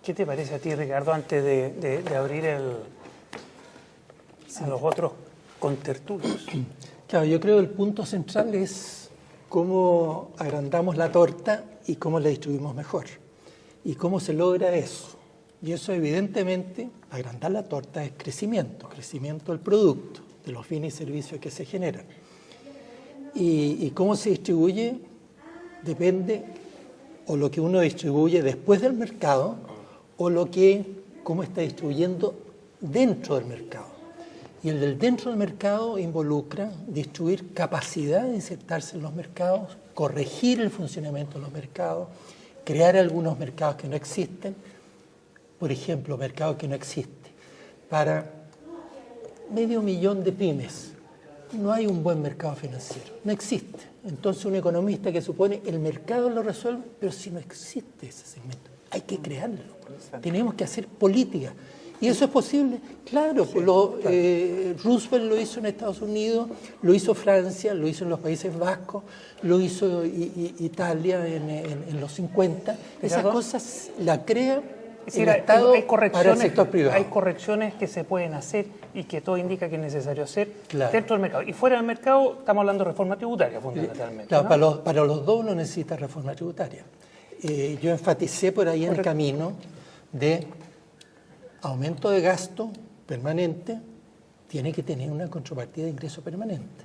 [SPEAKER 2] ¿Qué te parece a ti, Ricardo, antes de abrir a los otros contertulios?
[SPEAKER 5] Claro, yo creo que el punto central es cómo agrandamos la torta y cómo la distribuimos mejor. Y cómo se logra eso. Y eso, evidentemente, agrandar la torta es crecimiento del producto, de los bienes y servicios que se generan. Y cómo se distribuye depende o lo que uno distribuye después del mercado o cómo está distribuyendo dentro del mercado. Y el del dentro del mercado involucra distribuir capacidad de insertarse en los mercados, corregir el funcionamiento de los mercados, crear algunos mercados que no existen. Por ejemplo, mercado que no existe. Para 500.000 de pymes no hay un buen mercado financiero, no existe. Entonces un economista que supone el mercado lo resuelve, pero si no existe ese segmento, hay que crearlo. Tenemos que hacer política. ¿Y eso es posible? Claro, sí, Roosevelt lo hizo en Estados Unidos, lo hizo Francia, lo hizo en los Países Vascos, lo hizo Italia en los 50. Esas cosas la crea el Estado para el sector privado.
[SPEAKER 2] Hay correcciones que se pueden hacer y que todo indica que es necesario hacer dentro del mercado. Y fuera del mercado estamos hablando de reforma tributaria fundamentalmente.
[SPEAKER 5] Claro, ¿no? Para los dos uno necesita reforma tributaria. Yo enfaticé por ahí en el camino de aumento de gasto permanente, tiene que tener una contrapartida de ingreso permanente.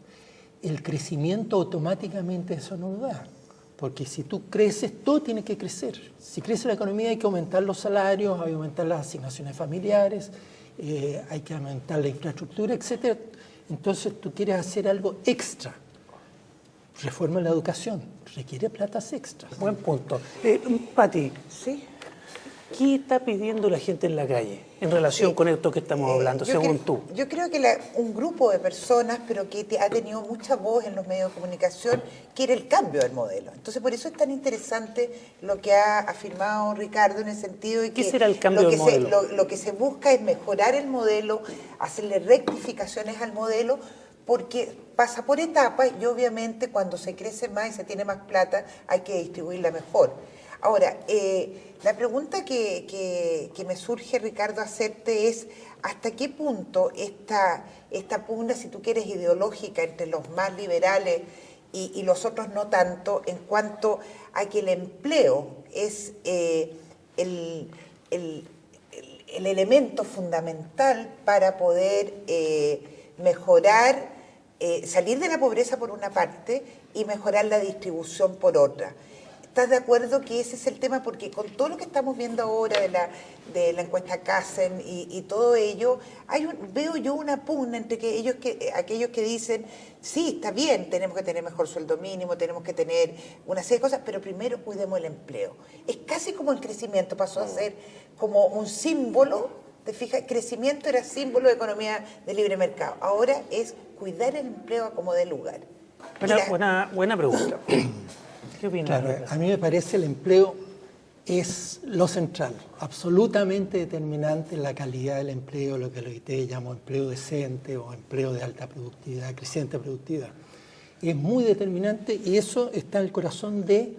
[SPEAKER 5] El crecimiento automáticamente eso no lo da. Porque si tú creces, todo tiene que crecer. Si crece la economía hay que aumentar los salarios, hay que aumentar las asignaciones familiares, hay que aumentar la infraestructura, etc. Entonces tú quieres hacer algo extra. Reforma la educación, requiere platas extras.
[SPEAKER 2] Buen punto. Pati,
[SPEAKER 3] Sí.
[SPEAKER 2] ¿qué está pidiendo la gente en la calle en relación con esto que estamos hablando, según tú?
[SPEAKER 3] Yo creo que un grupo de personas, pero que ha tenido mucha voz en los medios de comunicación, quiere el cambio del modelo. Entonces, por eso es tan interesante lo que ha afirmado Ricardo en el sentido de que...
[SPEAKER 2] ¿Qué será el cambio del modelo?
[SPEAKER 3] Lo que se busca es mejorar el modelo, hacerle rectificaciones al modelo, porque pasa por etapas y obviamente cuando se crece más y se tiene más plata hay que distribuirla mejor. Ahora, la pregunta que me surge, Ricardo, hacerte es ¿hasta qué punto esta pugna, si tú quieres, ideológica entre los más liberales y los otros no tanto, en cuanto a que el empleo es el elemento fundamental para poder mejorar, salir de la pobreza por una parte y mejorar la distribución por otra? ¿Estás de acuerdo que ese es el tema? Porque con todo lo que estamos viendo ahora de la encuesta Casen y todo ello, veo yo una pugna entre aquellos que dicen, sí, está bien, tenemos que tener mejor sueldo mínimo, tenemos que tener una serie de cosas, pero primero cuidemos el empleo. Es casi como el crecimiento pasó a ser como un símbolo, ¿te fijas? Crecimiento era símbolo de economía de libre mercado. Ahora es cuidar el empleo a como dé lugar.
[SPEAKER 2] Buena pregunta. ¿Qué opinas?
[SPEAKER 5] Claro, a mí me parece el empleo es lo central, absolutamente determinante en la calidad del empleo, lo que ustedes llaman empleo decente o empleo de alta productividad, creciente productividad. Es muy determinante y eso está en el corazón de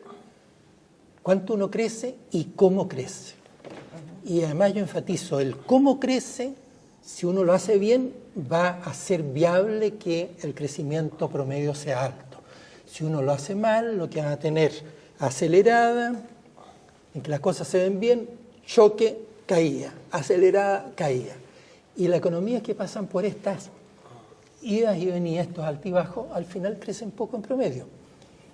[SPEAKER 5] cuánto uno crece y cómo crece. Y además yo enfatizo, el cómo crece, si uno lo hace bien, va a ser viable que el crecimiento promedio sea alto. Si uno lo hace mal, lo que van a tener acelerada, en que las cosas se ven bien, choque, caída, acelerada, caída. Y la economía que pasan por estas idas y venidas, estos altibajos, al final crecen poco en promedio.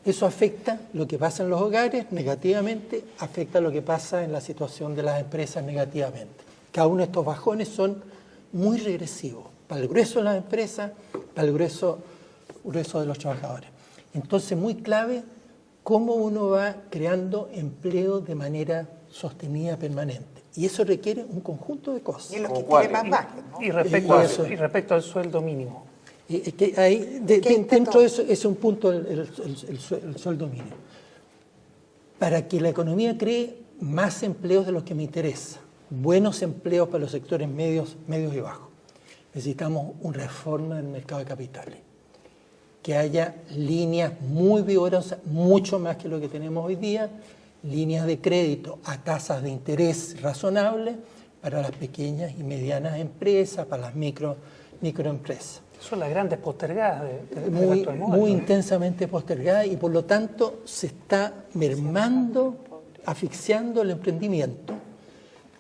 [SPEAKER 5] Eso afecta lo que pasa en los hogares negativamente, afecta lo que pasa en la situación de las empresas negativamente. Cada uno de estos bajones son muy regresivos, para el grueso de las empresas, para el grueso de los trabajadores. Entonces, muy clave cómo uno va creando empleo de manera sostenida, permanente. Y eso requiere un conjunto de cosas.
[SPEAKER 3] Y los que tienen más bajos, ¿no?
[SPEAKER 2] Y respecto al sueldo mínimo.
[SPEAKER 5] Dentro de eso es un punto el sueldo mínimo. Para que la economía cree más empleos de los que me interesa, buenos empleos para los sectores medios y bajos, necesitamos una reforma del mercado de capitales. Que haya líneas muy vigorosas, mucho más que lo que tenemos hoy día, líneas de crédito a tasas de interés razonables para las pequeñas y medianas empresas, para las microempresas.
[SPEAKER 2] Son las grandes postergadas del actual modelo.
[SPEAKER 5] Muy intensamente postergadas y por lo tanto se está mermando, asfixiando el emprendimiento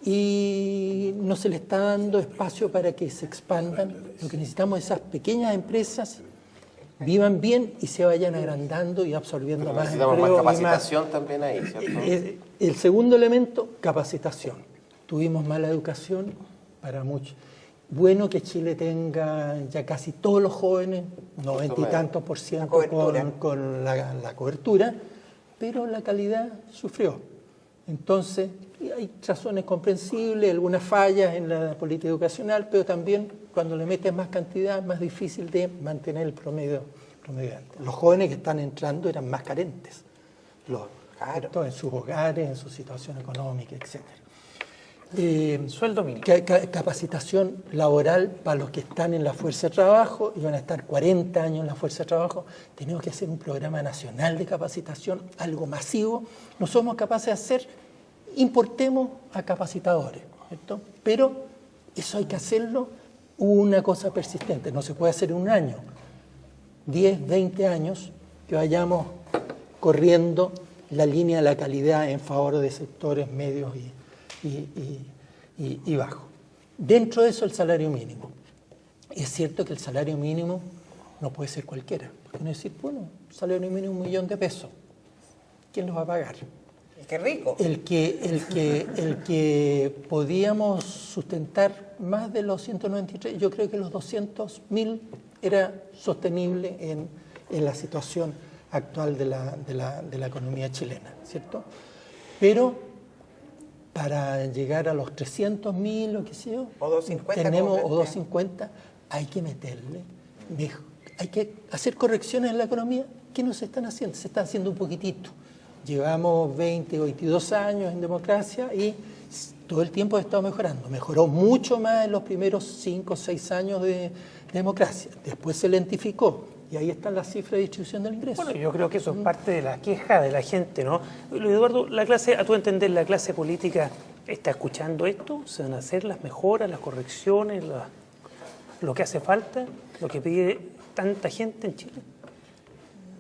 [SPEAKER 5] y no se le está dando espacio para que se expandan. Lo que necesitamos es esas pequeñas empresas vivan bien y se vayan agrandando y absorbiendo
[SPEAKER 4] Pero
[SPEAKER 5] más
[SPEAKER 4] necesitamos
[SPEAKER 5] empleo.
[SPEAKER 4] más capacitación también ahí, ¿cierto?
[SPEAKER 5] El segundo elemento, capacitación. Tuvimos mala educación para muchos. Bueno que Chile tenga ya casi todos los jóvenes, 90 y tantos % con la cobertura, pero la calidad sufrió. Entonces, hay razones comprensibles, algunas fallas en la política educacional, pero también cuando le metes más cantidad es más difícil de mantener el promedio alto. Los jóvenes que están entrando eran más carentes, en sus hogares, en su situación económica, etc.
[SPEAKER 2] Sueldo mínimo.
[SPEAKER 5] Capacitación laboral para los que están en la fuerza de trabajo y van a estar 40 años en la fuerza de trabajo. Tenemos que hacer un programa nacional de capacitación, algo masivo. No somos capaces de hacer, importemos a capacitadores, ¿cierto? Pero eso hay que hacerlo una cosa persistente, no se puede hacer en un año. 10, 20 años que vayamos corriendo la línea de la calidad en favor de sectores medios y bajos. Dentro de eso el salario mínimo. Es cierto que el salario mínimo no puede ser cualquiera. Porque uno decir, bueno, salario mínimo $1.000.000. ¿quién los va a pagar?
[SPEAKER 3] Qué rico.
[SPEAKER 5] El que podíamos sustentar más de los 193, yo creo que los 200.000 era sostenible en la situación actual de la economía chilena, ¿cierto? Pero para llegar a los 300.000 o qué sé yo,
[SPEAKER 3] O 250,
[SPEAKER 5] tenemos,
[SPEAKER 3] como
[SPEAKER 5] o 250, hay que meterle, hay que hacer correcciones en la economía que no se están haciendo, se está haciendo un poquitito. Llevamos 20 o 22 años en democracia y todo el tiempo ha estado mejorando. Mejoró mucho más en los primeros 5 o 6 años de democracia. Después se lentificó y ahí están las cifras de distribución del ingreso.
[SPEAKER 2] Bueno, yo creo que eso es parte de la queja de la gente, ¿no? Luis Eduardo, a tu entender, ¿la clase política está escuchando esto? ¿Se van a hacer las mejoras, las correcciones, lo que hace falta, lo que pide tanta gente en Chile?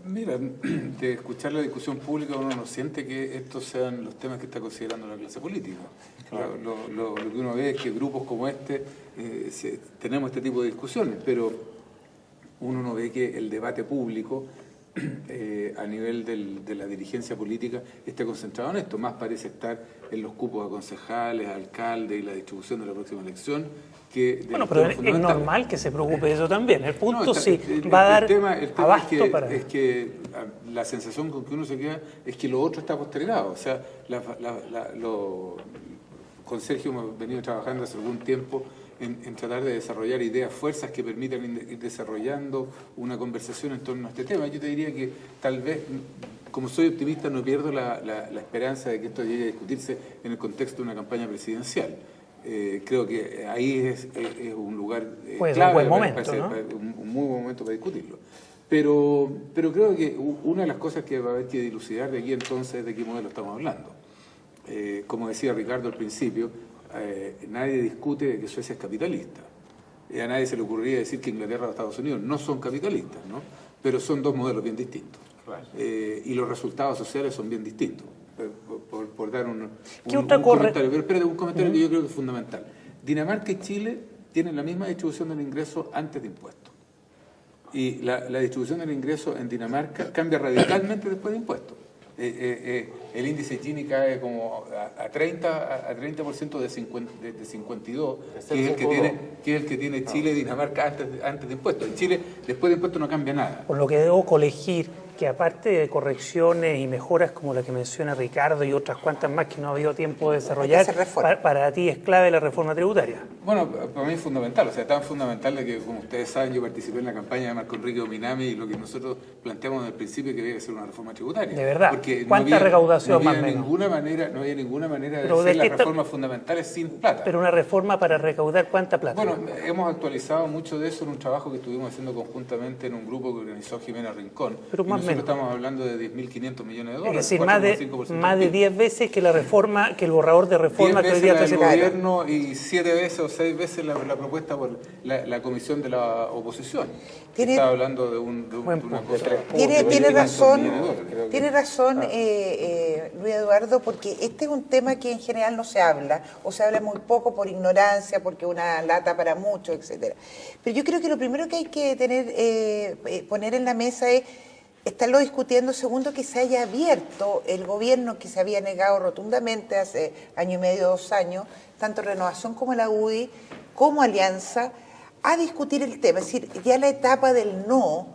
[SPEAKER 6] Mira, de escuchar la discusión pública uno no siente que estos sean los temas que está considerando la clase política. Claro. Lo que uno ve es que grupos como este tenemos este tipo de discusiones, pero uno no ve que el debate público a nivel de la dirigencia política esté concentrado en esto. Más parece estar en los cupos a concejales, alcaldes y la distribución de la próxima elección.
[SPEAKER 2] Bueno, pero es normal que se preocupe de eso también. El punto va a dar abasto para...
[SPEAKER 6] Es que la sensación con que uno se queda es que lo otro está postergado. O sea, con Sergio hemos venido trabajando hace algún tiempo en tratar de desarrollar ideas, fuerzas que permitan ir desarrollando una conversación en torno a este tema. Yo te diría que tal vez, como soy optimista, no pierdo la esperanza de que esto llegue a discutirse en el contexto de una campaña presidencial. Creo que ahí es un lugar
[SPEAKER 2] pues
[SPEAKER 6] clave,
[SPEAKER 2] un buen momento, ¿no?
[SPEAKER 6] un muy buen momento para discutirlo. Pero creo que una de las cosas que va a haber que dilucidar de aquí entonces es de qué modelo estamos hablando. Como decía Ricardo al principio, nadie discute de que Suecia es capitalista. A nadie se le ocurriría decir que Inglaterra o Estados Unidos no son capitalistas, ¿no? Pero son dos modelos bien distintos. Y los resultados sociales son bien distintos. Por dar un comentario. Pero espérate, un comentario que yo creo que es fundamental. Dinamarca y Chile tienen la misma distribución del ingreso antes de impuestos. Y la distribución del ingreso en Dinamarca cambia radicalmente después de impuestos. El índice Gini cae como a 30% de 52, que es el que tiene Chile y Dinamarca antes de impuestos. En Chile, después de impuestos no cambia nada.
[SPEAKER 2] Por lo que debo colegir que aparte de correcciones y mejoras como la que menciona Ricardo y otras cuantas más que no ha habido tiempo de desarrollar, para ti es clave la reforma tributaria.
[SPEAKER 6] Bueno, para mí es fundamental, o sea, tan fundamental de que, como ustedes saben, yo participé en la campaña de Marco Enrique Ominami y lo que nosotros planteamos desde el principio que debía ser una reforma tributaria.
[SPEAKER 2] De verdad,
[SPEAKER 6] porque
[SPEAKER 2] ¿cuánta recaudación más o menos?
[SPEAKER 6] No había ninguna manera de hacer las reformas fundamentales sin plata.
[SPEAKER 2] Pero una reforma para recaudar ¿cuánta plata?
[SPEAKER 6] Bueno, hemos actualizado mucho de eso en un trabajo que estuvimos haciendo conjuntamente en un grupo que organizó Jimena Rincón.
[SPEAKER 2] Pero más
[SPEAKER 6] nosotros estamos hablando de 10.500 millones de dólares.
[SPEAKER 2] Es decir, más de 10 veces que la reforma, que el borrador de reforma que hoy día
[SPEAKER 6] el gobierno y 7 veces o 6 veces la propuesta por la comisión de la oposición. Está hablando de una cosa.
[SPEAKER 3] Tiene razón, Luis Eduardo, porque este es un tema que en general no se habla, o se habla muy poco por ignorancia, porque es una lata para muchos, etcétera. Pero yo creo que lo primero que hay que poner en la mesa es estarlo discutiendo. Segundo, que se haya abierto el gobierno, que se había negado rotundamente hace año y medio, 2 años, tanto Renovación como la UDI, como Alianza, a discutir el tema. Es decir, ya la etapa del no,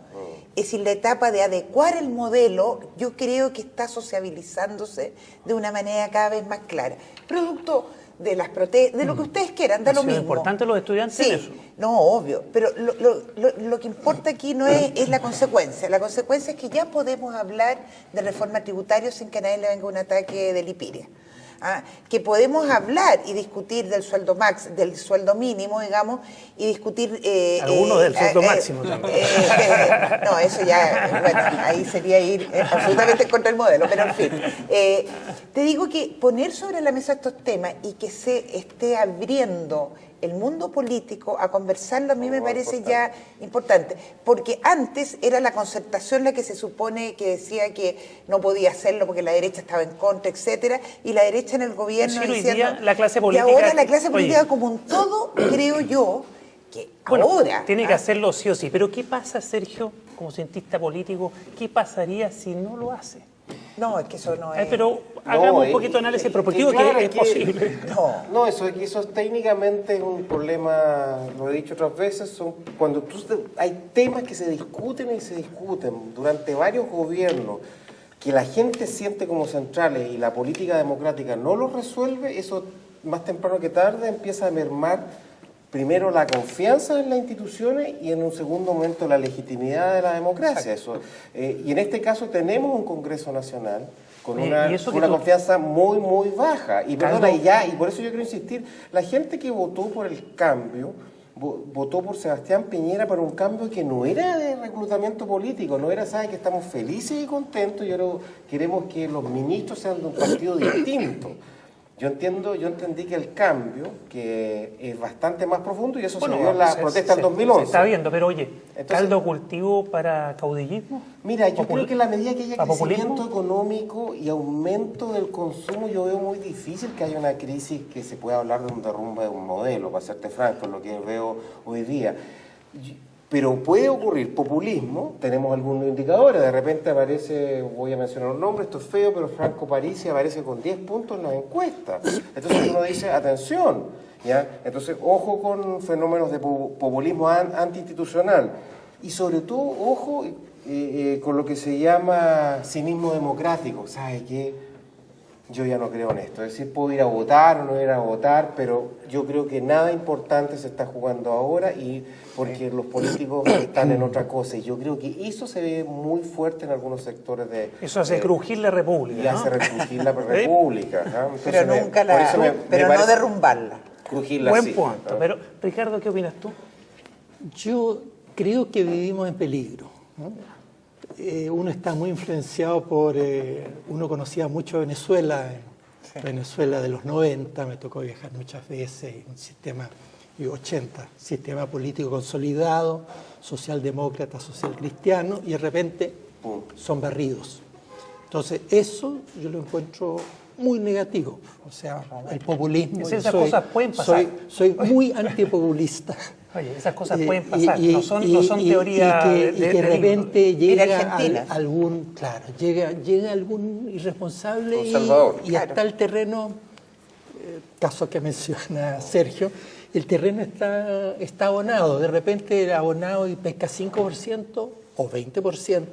[SPEAKER 3] es decir, la etapa de adecuar el modelo, yo creo que está sociabilizándose de una manera cada vez más clara. Producto de las protestas, de lo que ustedes quieran, da lo mismo.
[SPEAKER 2] ¿Es importante los estudiantes
[SPEAKER 3] en
[SPEAKER 2] eso?
[SPEAKER 3] No, obvio, pero lo que importa aquí no es la consecuencia. La consecuencia es que ya podemos hablar de reforma tributaria sin que a nadie le venga un ataque de lipiria. Que podemos hablar y discutir del sueldo del sueldo mínimo, digamos, y discutir...
[SPEAKER 2] Algunos del sueldo máximo también.
[SPEAKER 3] No, eso ya, bueno, ahí sería ir absolutamente contra el modelo, pero en fin. Te digo que poner sobre la mesa estos temas y que se esté abriendo el mundo político a conversarlo, a mí me parece ya importante, porque antes era la concertación la que se supone que decía que no podía hacerlo porque la derecha estaba en contra, etcétera, y la derecha en el gobierno
[SPEAKER 2] sí,
[SPEAKER 3] diciendo...
[SPEAKER 2] La clase política,
[SPEAKER 3] y ahora la clase política como un todo, creo yo, que ahora...
[SPEAKER 2] Tiene que hacerlo sí o sí, pero ¿qué pasa, Sergio, como cientista político, qué pasaría si no lo hace?
[SPEAKER 3] No, es que eso no es...
[SPEAKER 2] Pero hagamos un poquito de análisis prospectivo,
[SPEAKER 4] claro,
[SPEAKER 2] que es posible.
[SPEAKER 3] No.
[SPEAKER 4] Eso técnicamente es un problema, lo he dicho otras veces, cuando hay temas que se discuten y se discuten durante varios gobiernos, que la gente siente como centrales y la política democrática no los resuelve, eso más temprano que tarde empieza a mermar primero la confianza en las instituciones y en un segundo momento la legitimidad de la democracia. Eso, y en este caso tenemos un Congreso Nacional con una confianza muy, muy baja. Y perdona, y por eso yo quiero insistir, la gente que votó por el cambio, votó por Sebastián Piñera para un cambio que no era de reclutamiento político, no era, ¿sabes?, que estamos felices y contentos y ahora queremos que los ministros sean de un partido distinto. Yo entendí que el cambio, que es bastante más profundo, y eso se vio en la protesta del 2011.
[SPEAKER 2] Se está viendo, pero oye, ¿caldo cultivo para caudillismo?
[SPEAKER 4] Mira, yo creo que en la medida que haya crecimiento económico y aumento del consumo, yo veo muy difícil que haya una crisis que se pueda hablar de un derrumbe de un modelo, para serte franco, lo que veo hoy día. Pero puede ocurrir populismo, tenemos algunos indicadores, de repente aparece, voy a mencionar un nombre, esto es feo, pero Franco Parisi aparece con 10 puntos en las encuestas. Entonces uno dice, atención, ¿ya? Entonces ojo con fenómenos de populismo antiinstitucional y sobre todo ojo con lo que se llama cinismo democrático. ¿Sabe qué? Yo ya no creo en esto, es decir, puedo ir a votar o no ir a votar, pero yo creo que nada importante se está jugando ahora y porque los políticos están en otra cosa. Y yo creo que eso se ve muy fuerte en algunos sectores de...
[SPEAKER 2] Eso hace crujir la República,
[SPEAKER 4] y hace crujir la República. ¿No?
[SPEAKER 3] Pero nunca no derrumbarla.
[SPEAKER 4] Crujirla,
[SPEAKER 2] buen
[SPEAKER 4] sí.
[SPEAKER 2] punto. Pero, Ricardo, ¿qué opinas tú?
[SPEAKER 5] Yo creo que vivimos en peligro, ¿no? Uno está muy influenciado por... uno conocía mucho Venezuela, Venezuela de los 90, me tocó viajar muchas veces, un sistema, y 80, sistema político consolidado, socialdemócrata, social cristiano, y de repente son barridos. Entonces, eso yo lo encuentro muy negativo, o sea, el populismo...
[SPEAKER 2] Esas cosas pueden pasar.
[SPEAKER 5] Soy muy antipopulista.
[SPEAKER 2] Oye, esas cosas pueden pasar, no son teorías
[SPEAKER 5] y que de repente llega
[SPEAKER 3] algún
[SPEAKER 5] irresponsable y
[SPEAKER 3] claro.
[SPEAKER 5] está el terreno, caso que menciona Sergio, el terreno está abonado, de repente el abonado y pesca 5% o 20%,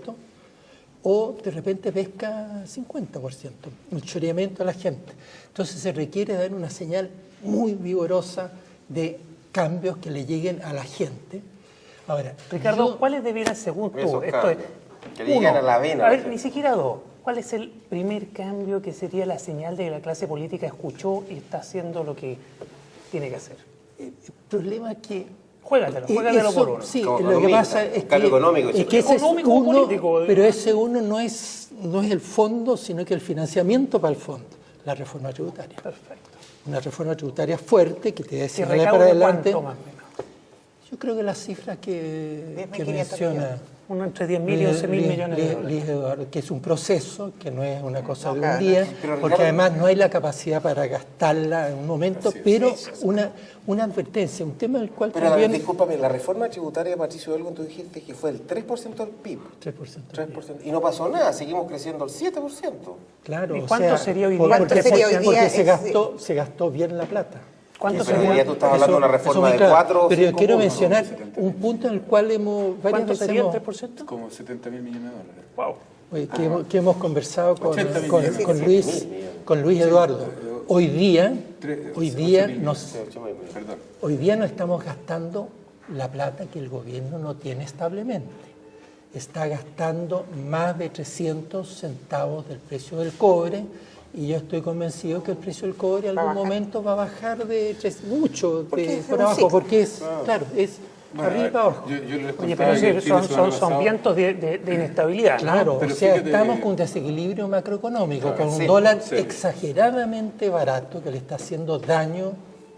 [SPEAKER 5] o de repente pesca 50%, un choreamiento a la gente. Entonces se requiere dar una señal muy vigorosa de cambios que le lleguen a la gente. Ahora,
[SPEAKER 2] Ricardo, ¿cuáles debieran, según tú,
[SPEAKER 4] que le lleguen a la vena?
[SPEAKER 2] A ver, ni siquiera dos. ¿Cuál es el primer cambio que sería la señal de que la clase política escuchó y está haciendo lo que tiene que hacer?
[SPEAKER 5] el problema es que...
[SPEAKER 2] Juégatelo por uno.
[SPEAKER 5] Sí,
[SPEAKER 4] como
[SPEAKER 5] lo que pasa es que,
[SPEAKER 4] económico,
[SPEAKER 5] es que ese es
[SPEAKER 2] económico,
[SPEAKER 5] uno,
[SPEAKER 2] político,
[SPEAKER 5] pero ese uno no es el fondo, sino que el financiamiento para el fondo, la reforma tributaria.
[SPEAKER 2] Perfecto.
[SPEAKER 5] Una reforma tributaria fuerte que te dé
[SPEAKER 2] ¿Que
[SPEAKER 5] señales
[SPEAKER 2] recaude
[SPEAKER 5] para adelante.
[SPEAKER 2] cuánto más o menos?
[SPEAKER 5] Yo creo que las cifras que
[SPEAKER 3] 10.500
[SPEAKER 5] menciona
[SPEAKER 2] Uno entre 10.000 y 11.000 millones de dólares.
[SPEAKER 5] Luis Eduardo, que es un proceso, que no es una cosa de un
[SPEAKER 3] claro.
[SPEAKER 5] día,
[SPEAKER 4] Pero,
[SPEAKER 5] porque
[SPEAKER 4] Ricardo,
[SPEAKER 5] además no hay la capacidad para gastarla en un momento, pero una advertencia, un tema del cual
[SPEAKER 4] Pero
[SPEAKER 5] también...
[SPEAKER 4] discúlpame, la reforma tributaria de Patricio Elwin, tú dijiste que fue el 3% del PIB.
[SPEAKER 5] 3%.
[SPEAKER 4] 3%. Y no pasó nada, seguimos creciendo al 7%.
[SPEAKER 5] Claro,
[SPEAKER 2] ¿Y
[SPEAKER 5] o
[SPEAKER 2] cuánto
[SPEAKER 5] sea,
[SPEAKER 2] sería hoy día?
[SPEAKER 5] porque-
[SPEAKER 3] ¿Cuánto sería hoy
[SPEAKER 5] porque
[SPEAKER 3] día?
[SPEAKER 5] se gastó bien la plata.
[SPEAKER 2] ¿Cuánto
[SPEAKER 4] Pero
[SPEAKER 2] sería?
[SPEAKER 4] ya tú estás hablando de una reforma
[SPEAKER 5] muy
[SPEAKER 4] de
[SPEAKER 5] claro.
[SPEAKER 4] 4 o 5
[SPEAKER 5] Pero yo quiero
[SPEAKER 4] puntos.
[SPEAKER 5] mencionar un punto en el cual hemos varias
[SPEAKER 2] ¿Cuánto
[SPEAKER 5] veces
[SPEAKER 2] sería el
[SPEAKER 5] hemos-
[SPEAKER 2] 3%?
[SPEAKER 6] Como 70.000 millones de dólares.
[SPEAKER 2] Wow.
[SPEAKER 5] que hemos conversado con
[SPEAKER 6] 80 millones.
[SPEAKER 5] con Luis Eduardo. Hoy día
[SPEAKER 6] Perdón.
[SPEAKER 5] Hoy día no estamos gastando la plata que el gobierno no tiene establemente. Está gastando más de 300 centavos del precio del cobre y yo estoy convencido que el precio del cobre en algún momento va a bajar mucho
[SPEAKER 3] Porque es
[SPEAKER 5] por
[SPEAKER 3] un
[SPEAKER 5] abajo,
[SPEAKER 3] ciclo.
[SPEAKER 5] porque es arriba y para abajo.
[SPEAKER 6] Yo les
[SPEAKER 2] Oye,
[SPEAKER 6] contaba
[SPEAKER 2] pero
[SPEAKER 6] que el fin de semana
[SPEAKER 2] son
[SPEAKER 6] pasado-
[SPEAKER 2] vientos de inestabilidad, ¿no?
[SPEAKER 5] Claro,
[SPEAKER 6] Pero
[SPEAKER 5] o sea,
[SPEAKER 6] fíjate
[SPEAKER 5] estamos
[SPEAKER 6] que-
[SPEAKER 5] con un desequilibrio macroeconómico,
[SPEAKER 6] Claro,
[SPEAKER 5] con un
[SPEAKER 4] sí,
[SPEAKER 5] dólar
[SPEAKER 6] sí.
[SPEAKER 5] exageradamente barato que le está haciendo daño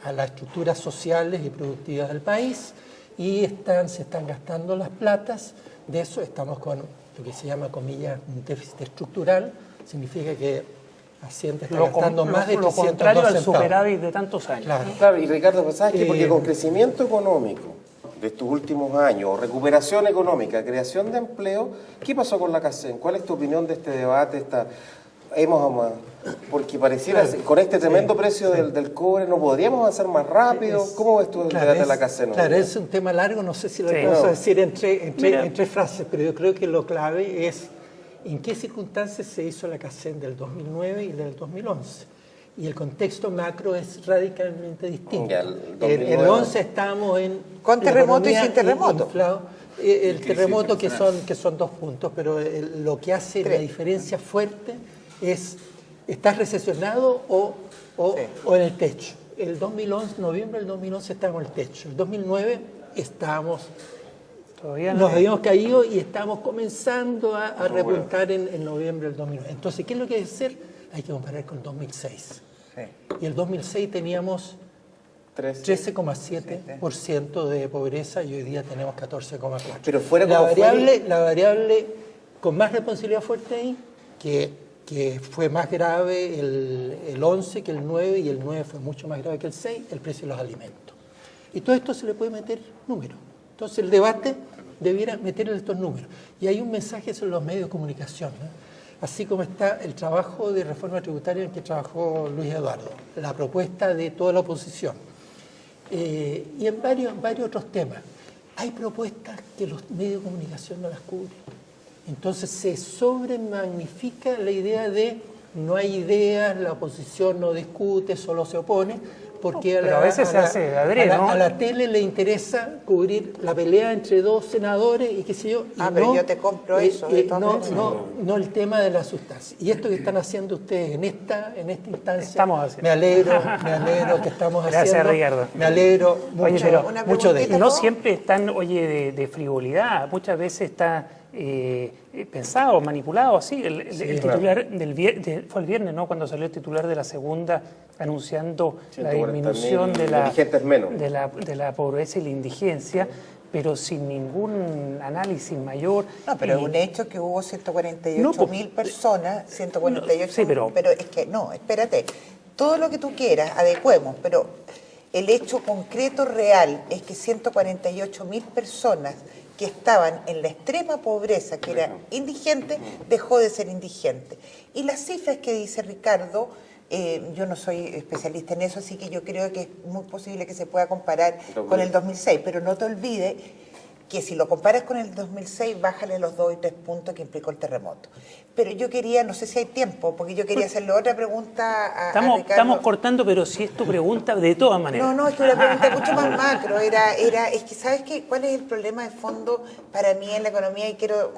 [SPEAKER 5] a las estructuras sociales y productivas del país y se están gastando las platas. De eso estamos con lo que se llama, comillas, un déficit estructural. Significa que Hacienda está gastando más de
[SPEAKER 2] lo
[SPEAKER 5] 302
[SPEAKER 2] contrario al
[SPEAKER 5] centavos.
[SPEAKER 2] superávit de tantos años.
[SPEAKER 5] Claro.
[SPEAKER 4] Claro, y Ricardo, ¿sabes qué? Porque con crecimiento económico de estos últimos años, recuperación económica, creación de empleo, ¿qué pasó con la CACEN? ¿Cuál es tu opinión de este debate? Porque pareciera, con este tremendo precio del cobre, ¿no podríamos avanzar más rápido? ¿Cómo ves tú el debate de la CACEN?
[SPEAKER 5] Claro, es un tema largo, no sé si lo alcanzo a decir en tres frases, pero yo creo que lo clave es en qué circunstancias se hizo la CACEN del 2009 y del 2011. Y el contexto macro es radicalmente distinto.
[SPEAKER 4] Ya,
[SPEAKER 5] En el 11 estábamos
[SPEAKER 3] con terremoto y sin terremoto.
[SPEAKER 5] El terremoto que son 2 puntos, pero lo que hace la diferencia fuerte es, ¿estás recesionado o en el techo? El 2011, noviembre del 2011 estábamos en el techo. El 2009 nos habíamos caído y estamos comenzando a repuntar en noviembre del 2009. Entonces, ¿qué es lo que hay que hacer? Hay que comparar con el 2006.
[SPEAKER 3] Sí.
[SPEAKER 5] Y el 2006 teníamos 13,7% de pobreza y hoy día tenemos 14,4%.
[SPEAKER 4] Pero fuera
[SPEAKER 5] la
[SPEAKER 4] como
[SPEAKER 5] variable con más responsabilidad fuerte ahí, que fue más grave el 11 que el 9 y el 9 fue mucho más grave que el 6, el precio de los alimentos. Y todo esto se le puede meter números. Entonces el debate debiera meterle estos números. Y hay un mensaje sobre los medios de comunicación, ¿no? Así como está el trabajo de reforma tributaria en que trabajó Luis Eduardo, la propuesta de toda la oposición, y en varios otros temas. Hay propuestas que los medios de comunicación no las cubren. Entonces se sobremagnifica la idea de no hay ideas, la oposición no discute, solo se opone, porque
[SPEAKER 2] a veces se hace de adrede, ¿no?
[SPEAKER 5] A la tele le interesa cubrir la pelea entre 2 senadores y qué sé yo. Y
[SPEAKER 3] pero yo te compro eso.
[SPEAKER 5] No el tema de la sustancia. Y esto que están haciendo ustedes en esta instancia,
[SPEAKER 2] estamos haciendo.
[SPEAKER 5] me alegro que estamos
[SPEAKER 2] Gracias,
[SPEAKER 5] haciendo.
[SPEAKER 2] Ricardo.
[SPEAKER 5] Me alegro mucho de
[SPEAKER 2] Y no siempre están, de frivolidad, muchas veces está pensado, manipulado así. El titular fue el viernes, ¿no? Cuando salió el titular de la segunda anunciando la disminución de la pobreza y la indigencia, pero sin ningún análisis mayor.
[SPEAKER 3] No, pero es un hecho que hubo 148.000 personas, 148,
[SPEAKER 2] sí, pero
[SPEAKER 3] es que no, espérate, todo lo que tú quieras, adecuemos, pero el hecho concreto real es que 148.000 personas que estaban en la extrema pobreza, que era indigente, dejó de ser indigente. Y las cifras que dice Ricardo, yo no soy especialista en eso, así que yo creo que es muy posible que se pueda comparar con el 2006, pero no te olvides que si lo comparas con el 2006, bájale los 2 y 3 puntos que implicó el terremoto. Pero yo quería, no sé si hay tiempo, porque yo quería hacerle otra pregunta a Ricardo.
[SPEAKER 2] Estamos cortando, pero si es tu pregunta, de todas maneras.
[SPEAKER 3] No, es que una pregunta mucho más macro. Es que, ¿sabes qué? ¿Cuál es el problema de fondo para mí en la economía? Y quiero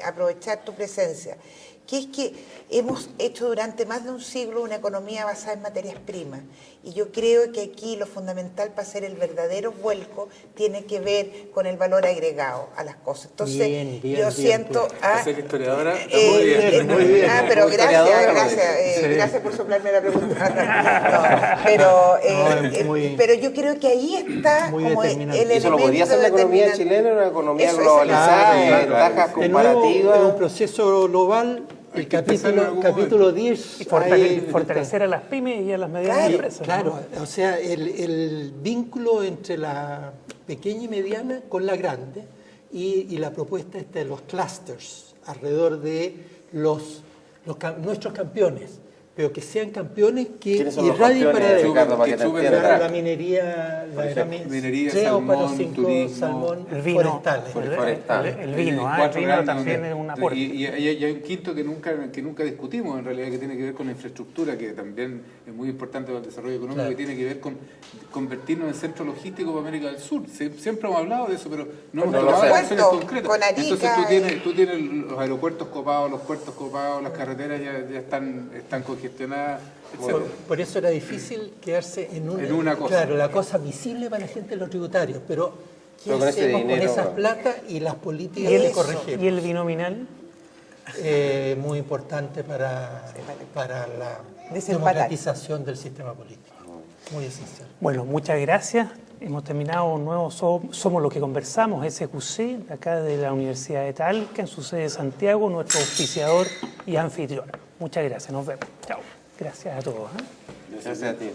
[SPEAKER 3] aprovechar tu presencia. Que es que hemos hecho durante más de un siglo una economía basada en materias primas. Y yo creo que aquí lo fundamental para hacer el verdadero vuelco tiene que ver con el valor agregado a las cosas. Entonces, yo siento...
[SPEAKER 6] ser historiadora,
[SPEAKER 3] muy bien. Pero gracias por soplarme la pregunta. Pero yo creo que ahí está como el elemento.
[SPEAKER 4] ¿Eso lo podría hacer la economía chilena, una economía globalizada, ventajas comparativas?
[SPEAKER 5] Es un proceso global. El capítulo 10...
[SPEAKER 2] Y fortalecer a las pymes y a las medianas empresas.
[SPEAKER 5] Claro, ¿no? O sea, el vínculo entre la pequeña y mediana con la grande y la propuesta de los clusters alrededor de nuestros campeones, pero que sean campeones que irradien para la minería, salmón,
[SPEAKER 2] el vino,
[SPEAKER 5] forestales.
[SPEAKER 2] El vino también es un aporte.
[SPEAKER 6] Y hay un quinto que nunca discutimos, en realidad, que tiene que ver con la infraestructura, que también es muy importante para el desarrollo económico, que tiene que ver con convertirnos en centro logístico para América del Sur. Siempre hemos hablado de eso, pero no hemos tomado acciones concretas. Entonces tú tienes los aeropuertos copados, los puertos copados, las carreteras ya están congestionadas, etc.
[SPEAKER 5] Por eso era difícil quedarse en una cosa. Claro, la cosa visible para la gente de los tributarios, pero ¿qué hacemos con esas plata y las políticas de corregir?
[SPEAKER 2] ¿Y el binominal?
[SPEAKER 5] Muy importante para la democratización del sistema político. Muy esencial.
[SPEAKER 2] Bueno, muchas gracias. Hemos terminado un nuevo Somos lo que conversamos, SQC, de acá de la Universidad de Talca, en su sede de Santiago, nuestro auspiciador y anfitrión. Muchas gracias, nos vemos. Chao. Gracias a todos.
[SPEAKER 4] Gracias a ti.